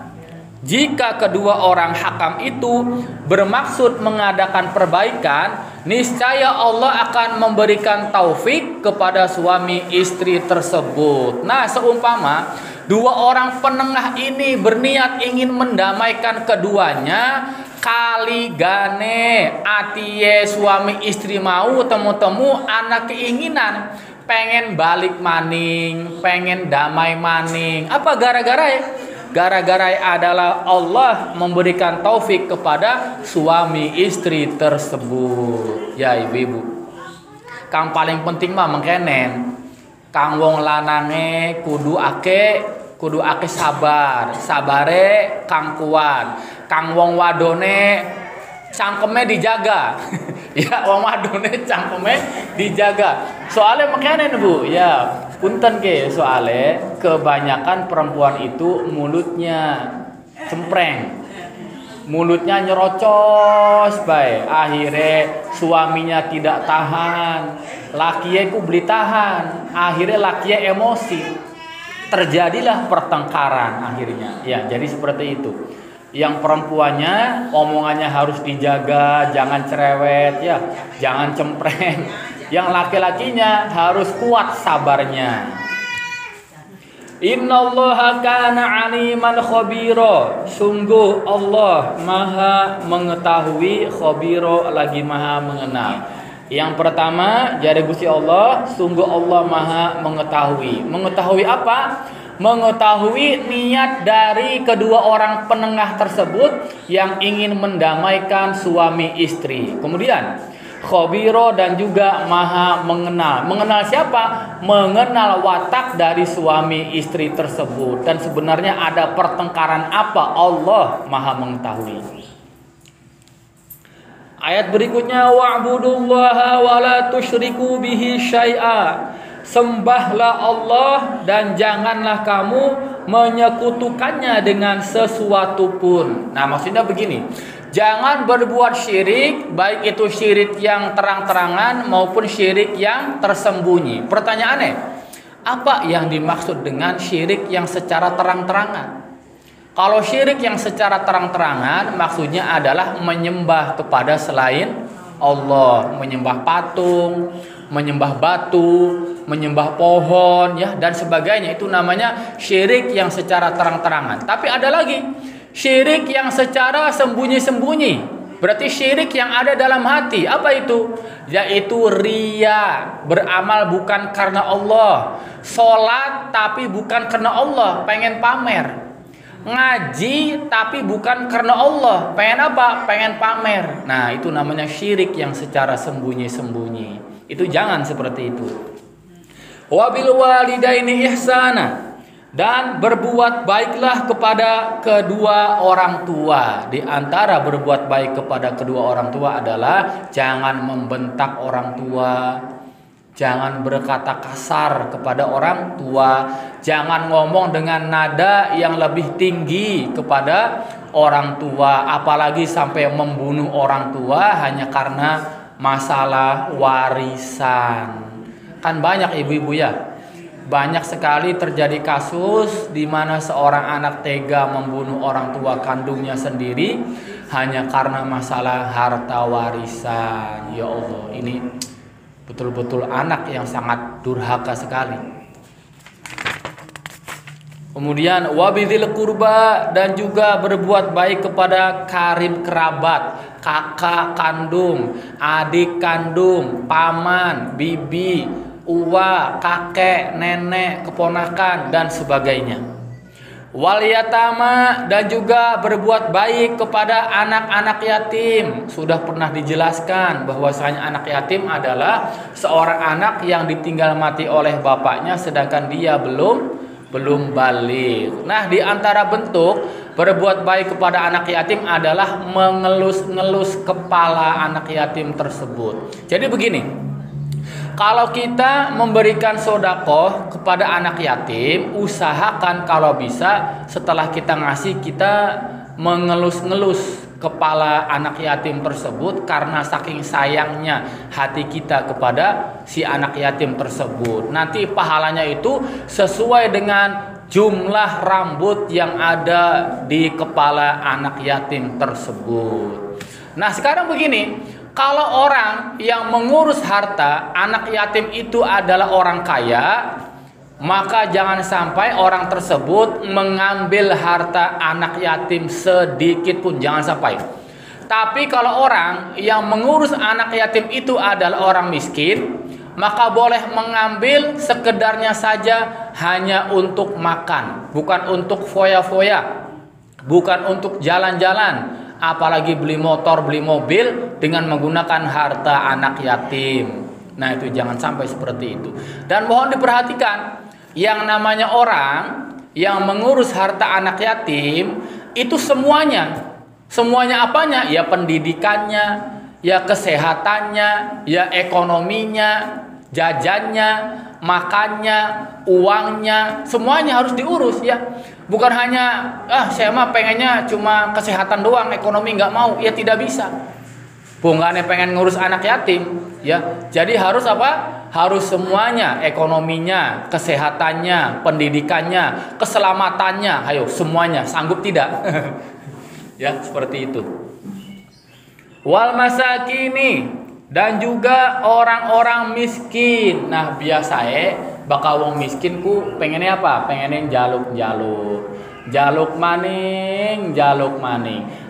Speaker 1: jika kedua orang hakam itu bermaksud mengadakan perbaikan, niscaya Allah akan memberikan taufik kepada suami istri tersebut. Nah, seumpama dua orang penengah ini berniat ingin mendamaikan keduanya, kali gane atie suami istri mau temu-temu anak keinginan pengen balik maning, pengen damai maning. Apa gara-gara ya? Gara-gara adalah Allah memberikan taufik kepada suami istri tersebut. Ya ibu-ibu, kang paling penting mah mengkenen kang wong lanange kudu ake sabar, sabare kang kuat. Kang wong wadone cangkeme dijaga. Ya, wong wadone cangkeme dijaga. Soalnya makanya Bu, ya punten ke soalnya kebanyakan perempuan itu mulutnya cempreng. Mulutnya nyerocos bae. Akhirnya suaminya tidak tahan. Lakinya ku beli tahan. Akhirnya lakinya emosi. Terjadilah pertengkaran akhirnya. Ya, jadi seperti itu. Yang perempuannya omongannya harus dijaga, jangan cerewet ya, jangan cempreng. Yang laki-lakinya harus kuat sabarnya. Innallaha kana aliman khabira. Sungguh Allah Maha mengetahui, khabira lagi Maha mengenal. Yang pertama, jadi Gusti Allah, sungguh Allah Maha mengetahui. Mengetahui apa? Mengetahui niat dari kedua orang penengah tersebut yang ingin mendamaikan suami istri. Kemudian khabiro dan juga Maha mengenal. Mengenal siapa? Mengenal watak dari suami istri tersebut. Dan sebenarnya ada pertengkaran apa? Allah Maha mengetahui. Ayat berikutnya, wa'budullaha wa la tusyriku bihi syai'a. Sembahlah Allah dan janganlah kamu menyekutukannya dengan sesuatu pun. Nah, maksudnya begini, jangan berbuat syirik, baik itu syirik yang terang-terangan maupun syirik yang tersembunyi. Pertanyaannya, apa yang dimaksud dengan syirik yang secara terang-terangan? Kalau syirik yang secara terang-terangan maksudnya adalah menyembah kepada selain Allah, menyembah patung, menyembah batu, menyembah pohon ya dan sebagainya. Itu namanya syirik yang secara terang-terangan. Tapi ada lagi syirik yang secara sembunyi-sembunyi. Berarti syirik yang ada dalam hati. Apa itu? Yaitu riya, beramal bukan karena Allah. Salat tapi bukan karena Allah, pengen pamer. Ngaji tapi bukan karena Allah, pengen apa? Pengen pamer. Nah, itu namanya syirik yang secara sembunyi-sembunyi. Itu jangan seperti itu. Wabil walidaini ihsana, dan berbuat baiklah kepada kedua orang tua. Di antara berbuat baik kepada kedua orang tua adalah jangan membentak orang tua, jangan berkata kasar kepada orang tua, jangan ngomong dengan nada yang lebih tinggi kepada orang tua, apalagi sampai membunuh orang tua hanya karena masalah warisan. Kan banyak ibu-ibu ya, banyak sekali terjadi kasus di mana seorang anak tega membunuh orang tua kandungnya sendiri hanya karena masalah harta warisan. Ya Allah, ini betul-betul anak yang sangat durhaka sekali. Kemudian wabidil kurba, dan juga berbuat baik kepada karib kerabat, kakak kandung, adik kandung, paman, bibi, uwa, kakek, nenek, keponakan dan sebagainya. Wal yatama, dan juga berbuat baik kepada anak-anak yatim. Sudah pernah dijelaskan bahwasanya anak yatim adalah seorang anak yang ditinggal mati oleh bapaknya sedangkan dia belum balik. Nah, di antara bentuk berbuat baik kepada anak yatim adalah mengelus-ngelus kepala anak yatim tersebut. Jadi begini, kalau kita memberikan sedekah kepada anak yatim, usahakan kalau bisa setelah kita ngasih, kita mengelus-ngelus kepala anak yatim tersebut karena saking sayangnya hati kita kepada si anak yatim tersebut. Nanti pahalanya itu sesuai dengan jumlah rambut yang ada di kepala anak yatim tersebut. Nah, sekarang begini, kalau orang yang mengurus harta anak yatim itu adalah orang kaya, maka jangan sampai orang tersebut mengambil harta anak yatim sedikit pun, jangan sampai. Tapi kalau orang yang mengurus anak yatim itu adalah orang miskin, maka boleh mengambil sekedarnya saja, hanya untuk makan, bukan untuk foya-foya, bukan untuk jalan-jalan, apalagi beli motor, beli mobil dengan menggunakan harta anak yatim. Nah, itu jangan sampai seperti itu. Dan mohon diperhatikan, yang namanya orang yang mengurus harta anak yatim itu semuanya apanya? Ya pendidikannya, ya kesehatannya, ya ekonominya, jajannya, makannya, uangnya, semuanya harus diurus ya. Bukan hanya saya mah pengennya cuma kesehatan doang, ekonomi nggak mau, ya tidak bisa. Bukannya pengen ngurus anak yatim ya. Jadi harus apa? Harus semuanya, ekonominya, kesehatannya, pendidikannya, keselamatannya, ayo semuanya. Sanggup tidak? Ya, seperti itu. Wal masakini, dan juga orang-orang miskin. Nah, biasanya bakal wong miskin ku pengennya apa? Pengennya jaluk maning.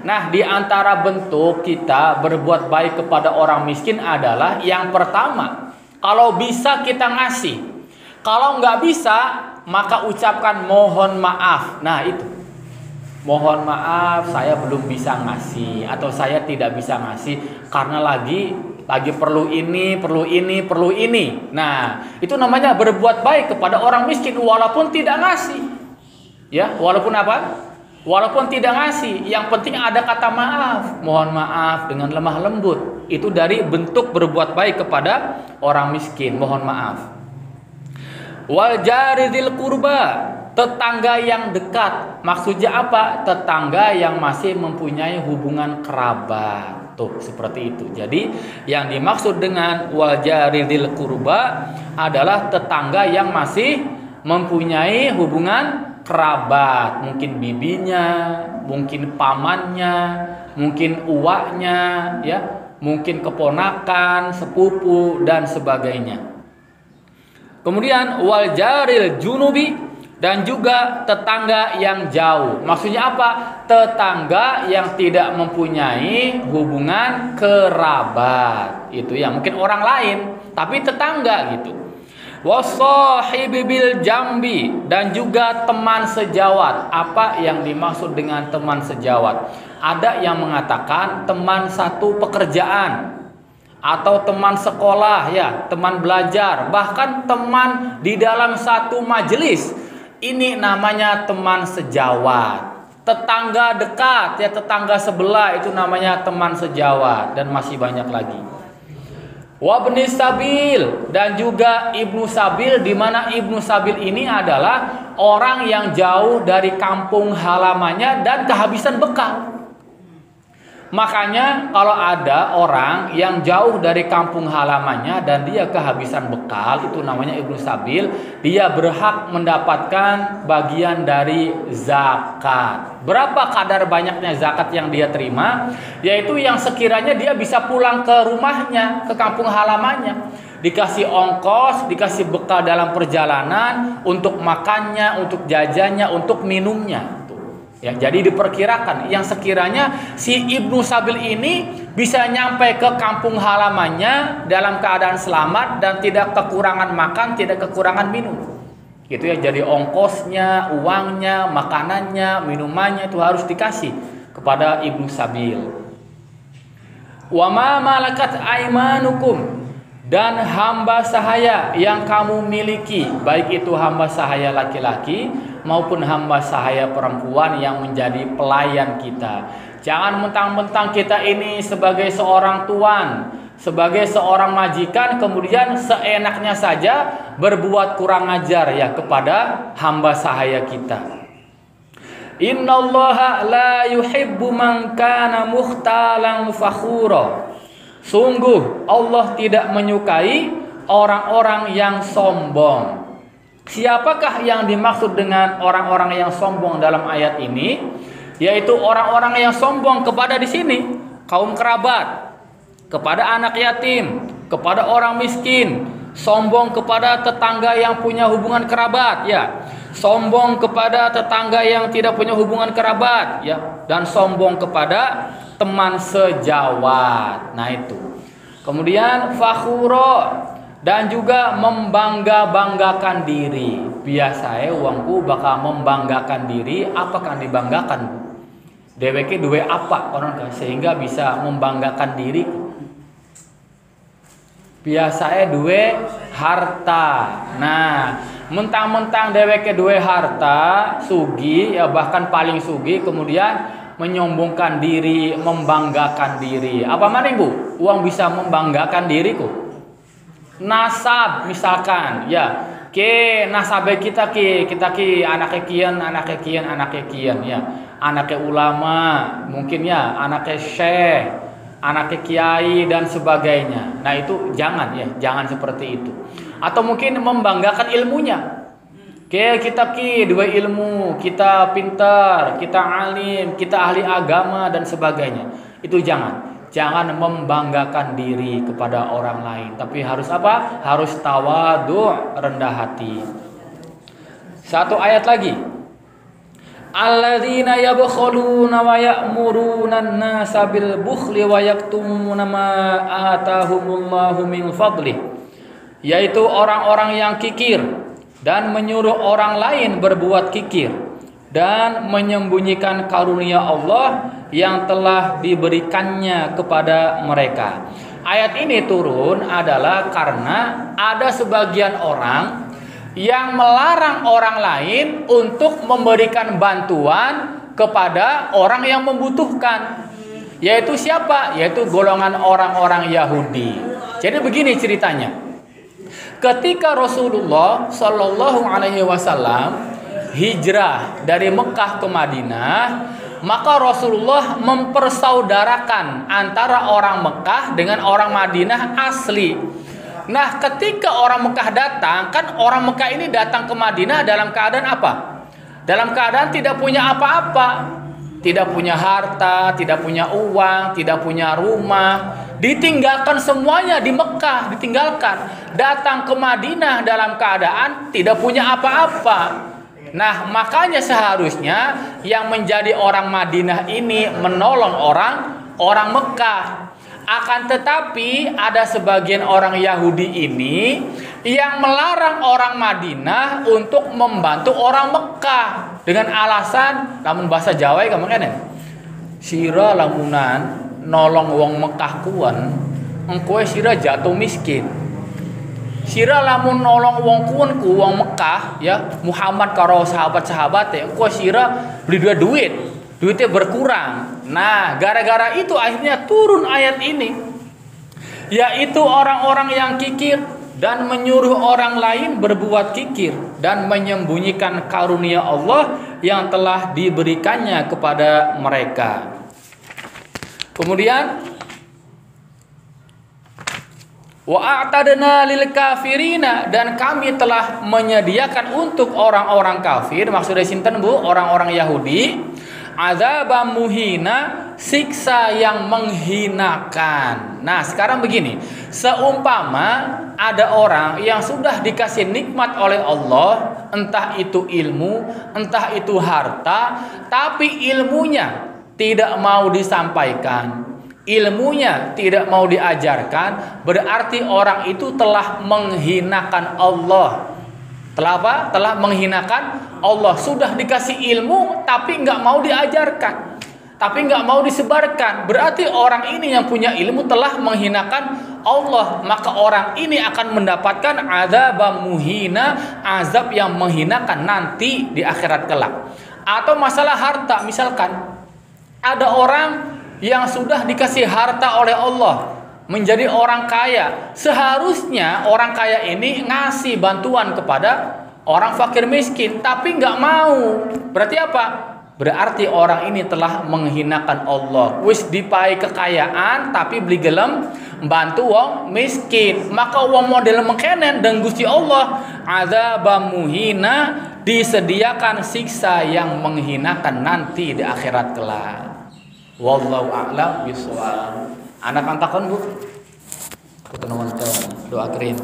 Speaker 1: Nah, di antara bentuk kita berbuat baik kepada orang miskin adalah yang pertama, kalau bisa kita ngasih. Kalau nggak bisa, maka ucapkan mohon maaf. Nah, itu. Mohon maaf, saya belum bisa ngasih, atau saya tidak bisa ngasih karena lagi perlu ini. Nah, itu namanya berbuat baik kepada orang miskin walaupun tidak ngasih. Ya, walaupun apa? Walaupun tidak ngasih, yang penting ada kata maaf. Mohon maaf dengan lemah lembut. Itu dari bentuk berbuat baik kepada orang miskin, mohon maaf. Wal jari dzil qurba, tetangga yang dekat. Maksudnya apa? Tetangga yang masih mempunyai hubungan kerabat. Tuh, seperti itu. Jadi, yang dimaksud dengan wal jari dzil qurba adalah tetangga yang masih mempunyai hubungan kerabat, mungkin bibinya, mungkin pamannya, mungkin uaknya, ya, mungkin keponakan, sepupu dan sebagainya. Kemudian wal jaril junubi, dan juga tetangga yang jauh. Maksudnya apa? Tetangga yang tidak mempunyai hubungan kerabat. Itu ya, mungkin orang lain tapi tetangga gitu. Wasahibi bil jambi, dan juga teman sejawat. Apa yang dimaksud dengan teman sejawat? Ada yang mengatakan teman satu pekerjaan, atau teman sekolah ya, teman belajar, bahkan teman di dalam satu majelis. Ini namanya teman sejawat. Tetangga dekat ya, tetangga sebelah, itu namanya teman sejawat, dan masih banyak lagi. Wabni sabil, dan juga ibnu sabil, di mana ibnu sabil ini adalah orang yang jauh dari kampung halamannya dan kehabisan bekal. Makanya kalau ada orang yang jauh dari kampung halamannya dan dia kehabisan bekal, itu namanya ibnu sabil. Dia berhak mendapatkan bagian dari zakat. Berapa kadar banyaknya zakat yang dia terima? Yaitu yang sekiranya dia bisa pulang ke rumahnya, ke kampung halamannya, dikasih ongkos, dikasih bekal dalam perjalanan, untuk makannya, untuk jajannya, untuk minumnya. Ya, jadi diperkirakan yang sekiranya si ibnu sabil ini bisa nyampe ke kampung halamannya dalam keadaan selamat dan tidak kekurangan makan, tidak kekurangan minum. Gitu ya, jadi ongkosnya, uangnya, makanannya, minumannya itu harus dikasih kepada ibnu sabil. Wa ma malakat aimanukum, dan hamba sahaya yang kamu miliki, baik itu hamba sahaya laki-laki maupun hamba sahaya perempuan yang menjadi pelayan kita. Jangan mentang-mentang kita ini sebagai seorang tuan, sebagai seorang majikan, kemudian seenaknya saja berbuat kurang ajar ya kepada hamba sahaya kita. Innallaha la yuhibbu man kana mukhtalan fakhura. Sungguh Allah tidak menyukai orang-orang yang sombong. Siapakah yang dimaksud dengan orang-orang yang sombong dalam ayat ini? Yaitu orang-orang yang sombong kepada di sini kaum kerabat, kepada anak yatim, kepada orang miskin, sombong kepada tetangga yang punya hubungan kerabat, ya, sombong kepada tetangga yang tidak punya hubungan kerabat, ya, dan sombong kepada teman sejawat. Nah itu. Kemudian fakhuro, dan juga membangga-banggakan diri. Biasanya uangku bakal membanggakan diri. Apakah dibanggakan? DWK duwe apa orang sehingga bisa membanggakan diri? Biasanya duwe harta. Nah, mentang-mentang DWK duwe harta, sugi, ya bahkan paling sugi, kemudian menyombongkan diri, membanggakan diri. Apa mana Bu? Uang bisa membanggakan diriku? Nasab misalkan, ya, ke nasabe kita ki anaknya kian, ya, anaknya ulama, mungkin ya, anaknya syekh, anaknya kiai dan sebagainya. Nah itu jangan, ya, jangan seperti itu. Atau mungkin membanggakan ilmunya. Kita dua ilmu, kita pintar, kita alim, kita ahli agama dan sebagainya. Itu jangan. Jangan membanggakan diri kepada orang lain, tapi harus apa? Harus tawadhu', rendah hati. Satu ayat lagi. Alladzina yabkhuluna wa ya'muruna an-nasa bil bukhli wa yaktumuna ma atahumullahu min fadlih. Yaitu orang-orang yang kikir dan menyuruh orang lain berbuat kikir dan menyembunyikan karunia Allah yang telah diberikannya kepada mereka. Ayat ini turun adalah karena ada sebagian orang yang melarang orang lain untuk memberikan bantuan kepada orang yang membutuhkan. Yaitu siapa? Yaitu golongan orang-orang Yahudi. Jadi begini ceritanya. Ketika Rasulullah Shallallahu Alaihi Wasallam hijrah dari Mekah ke Madinah, maka Rasulullah mempersaudarakan antara orang Mekah dengan orang Madinah asli. Nah, ketika orang Mekah datang, kan orang Mekah ini datang ke Madinah dalam keadaan apa? Dalam keadaan tidak punya apa-apa, tidak punya harta, tidak punya uang, tidak punya rumah, ditinggalkan semuanya di Mekah, ditinggalkan. Datang ke Madinah dalam keadaan tidak punya apa-apa. Nah, makanya seharusnya yang menjadi orang Madinah ini menolong orang Mekah. Akan tetapi ada sebagian orang Yahudi ini yang melarang orang Madinah untuk membantu orang Mekah dengan alasan, namun bahasa Jawa ya kemana? Sira lamunan nolong wong Mekah kuan, engkoe sira jatuh miskin. Sira lamun nolong wong kuan ku wong Mekah ya, Muhammad karo sahabat-sahabat ya, engkoe sira beli duitnya berkurang. Nah, gara-gara itu akhirnya turun ayat ini, yaitu orang-orang yang kikir dan menyuruh orang lain berbuat kikir dan menyembunyikan karunia Allah yang telah diberikannya kepada mereka. Kemudian wa a'tadna lil kafirina, dan kami telah menyediakan untuk orang-orang kafir, maksudnya sinten Bu? Orang-orang Yahudi, azabam muhina, siksa yang menghinakan. Nah, sekarang begini, seumpama ada orang yang sudah dikasih nikmat oleh Allah, entah itu ilmu, entah itu harta, tapi ilmunya tidak mau disampaikan, ilmunya tidak mau diajarkan, berarti orang itu telah menghinakan Allah. Telah apa? Telah menghinakan Allah. Sudah dikasih ilmu tapi nggak mau diajarkan, tapi nggak mau disebarkan, berarti orang ini yang punya ilmu telah menghinakan Allah. Maka orang ini akan mendapatkan azab muhina, azab yang menghinakan nanti di akhirat kelak. Atau masalah harta, misalkan ada orang yang sudah dikasih harta oleh Allah, menjadi orang kaya. Seharusnya orang kaya ini ngasih bantuan kepada orang fakir miskin, tapi nggak mau. Berarti apa? Berarti orang ini telah menghinakan Allah. Wis dipai kekayaan tapi beli gelem bantu wong miskin. Maka wong model mengkenen dan Gusti Allah adzabam muhina, disediakan siksa yang menghinakan nanti di akhirat kelak. Wallahu a'lam bishawab. Anak antakon Bu. Kutunuhun doa kirim.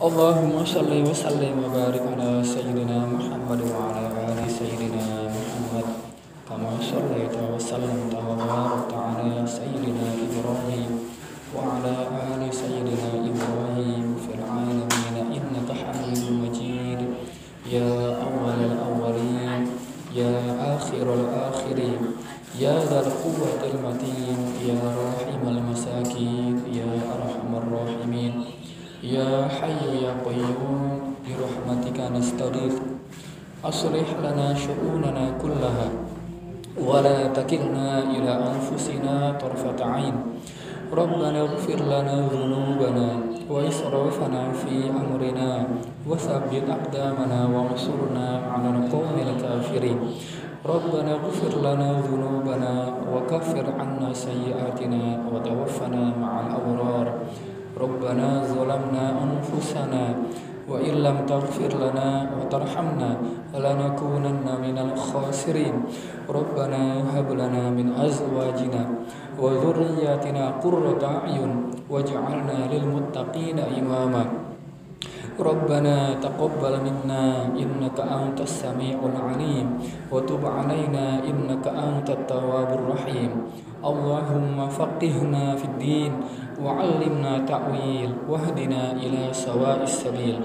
Speaker 1: Allahumma salli wa sallim wa barik ala sayyidina Muhammad wa ala ali sayyidina Muhammad kama sallaita wa sallamta wa barakta ala sayyidina Ibrahim wa ala ali sayyidina Ibrahim fil alamin innaka Hamidum Majid. Ya awwalal awwalin ya akhirul akhirin ya dzal quwwatil matin ya rahimal masakin ya arhamar rahimin Ya Hayyu Ya Qayyum bi rahmatika nastaghith aslih lana syu'unana kullaha wa la takilna ila anfusina tarfata 'ain Rabbana ighfir lana dhunubana wa israfana fi amrina wa thabbit aqdamana wansurna 'alal qawmil kafirin Rabbana ighfir lana dhunubana wa kaffir 'anna sayyi'atina wa tawaffana ma'al abrar Rabbana zalamna anfusana wa illam taghfir lana wa tarhamna lanakunanna minal khasirin Rabbana hab lana min azwajina wa dhurriyyatina qurrata a'yun waj'alna lil muttaqina imama Rabbana taqabbal minna innaka antas sami'ul 'alim wa tub 'alaina innaka antat tawwabur rahim Allahumma faqihna fid din wa 'allimna ta'wil wahdina ila sawa'is sabil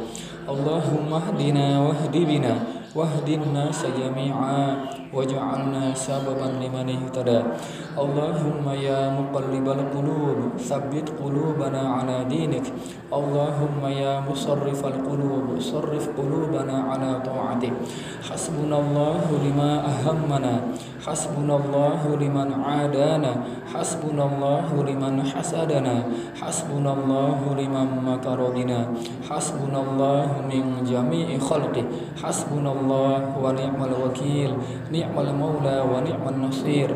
Speaker 1: Allahumma hdina wahdi bina wahdina jami'a waj'alna sababan liman ihtada Allahumma ya muqallibal qulub tsabbit qulubana ala dinik Allahumma ya musarrifal qulub sarrif qulubana ala ta'atik hasbunallahu lima ahammana hasbunallahu liman adana hasbunallahu liman hasadana hasbunallahu liman makara bina hasbunallahu min jami'i khalqi hasbunallahu wa ni'mal wakil ni'mal maula wa ni'man nasir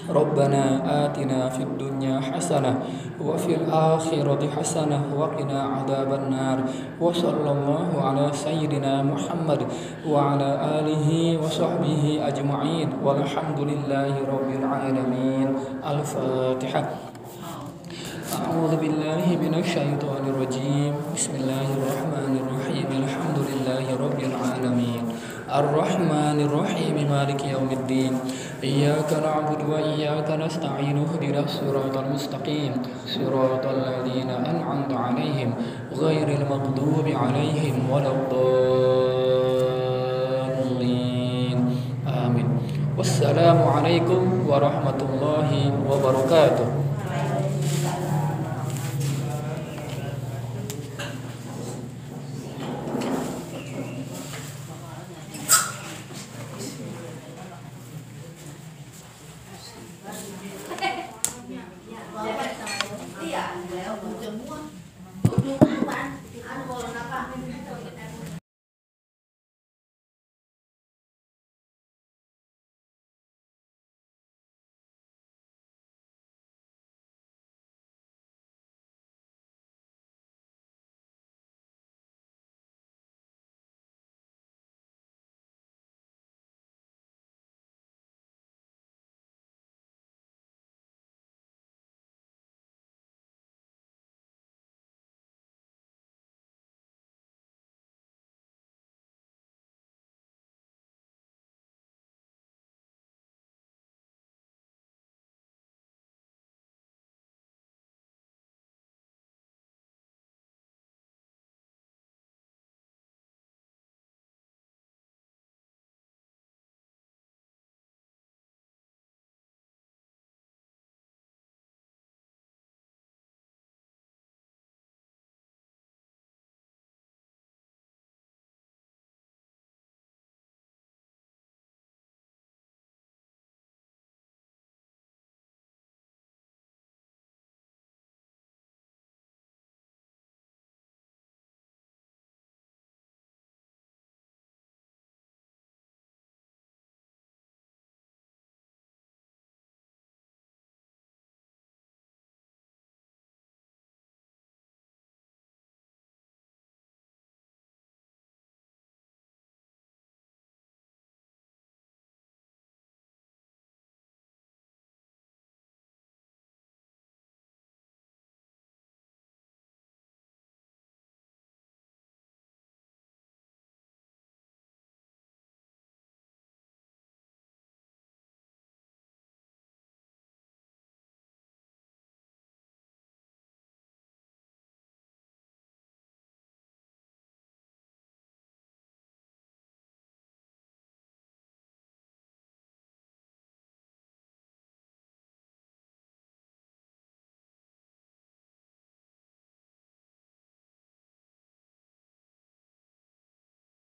Speaker 1: Rabbana atina fid dunya hasanah wa fil akhirati hasanah wa qina adzaban nar wa sallallahu ala sayyidina Muhammad wa ala alihi wa sahbihi ajma'in walhamdulillahi rabbil alamin al-fatihah A'udzu billahi minasy syaithanir rajim bismillahirrahmanirrahim alhamdulillahi rabbil alamin Ar-Rahmanir Rahim Maliki Yaumiddin Iyyaka na'budu wa iyyaka nasta'in ihdinas siratal mustaqim siratal ladzina an'amta 'alaihim ghairil maghdubi 'alaihim waladdallin Amin Wassalamu alaikum warahmatullahi wabarakatuh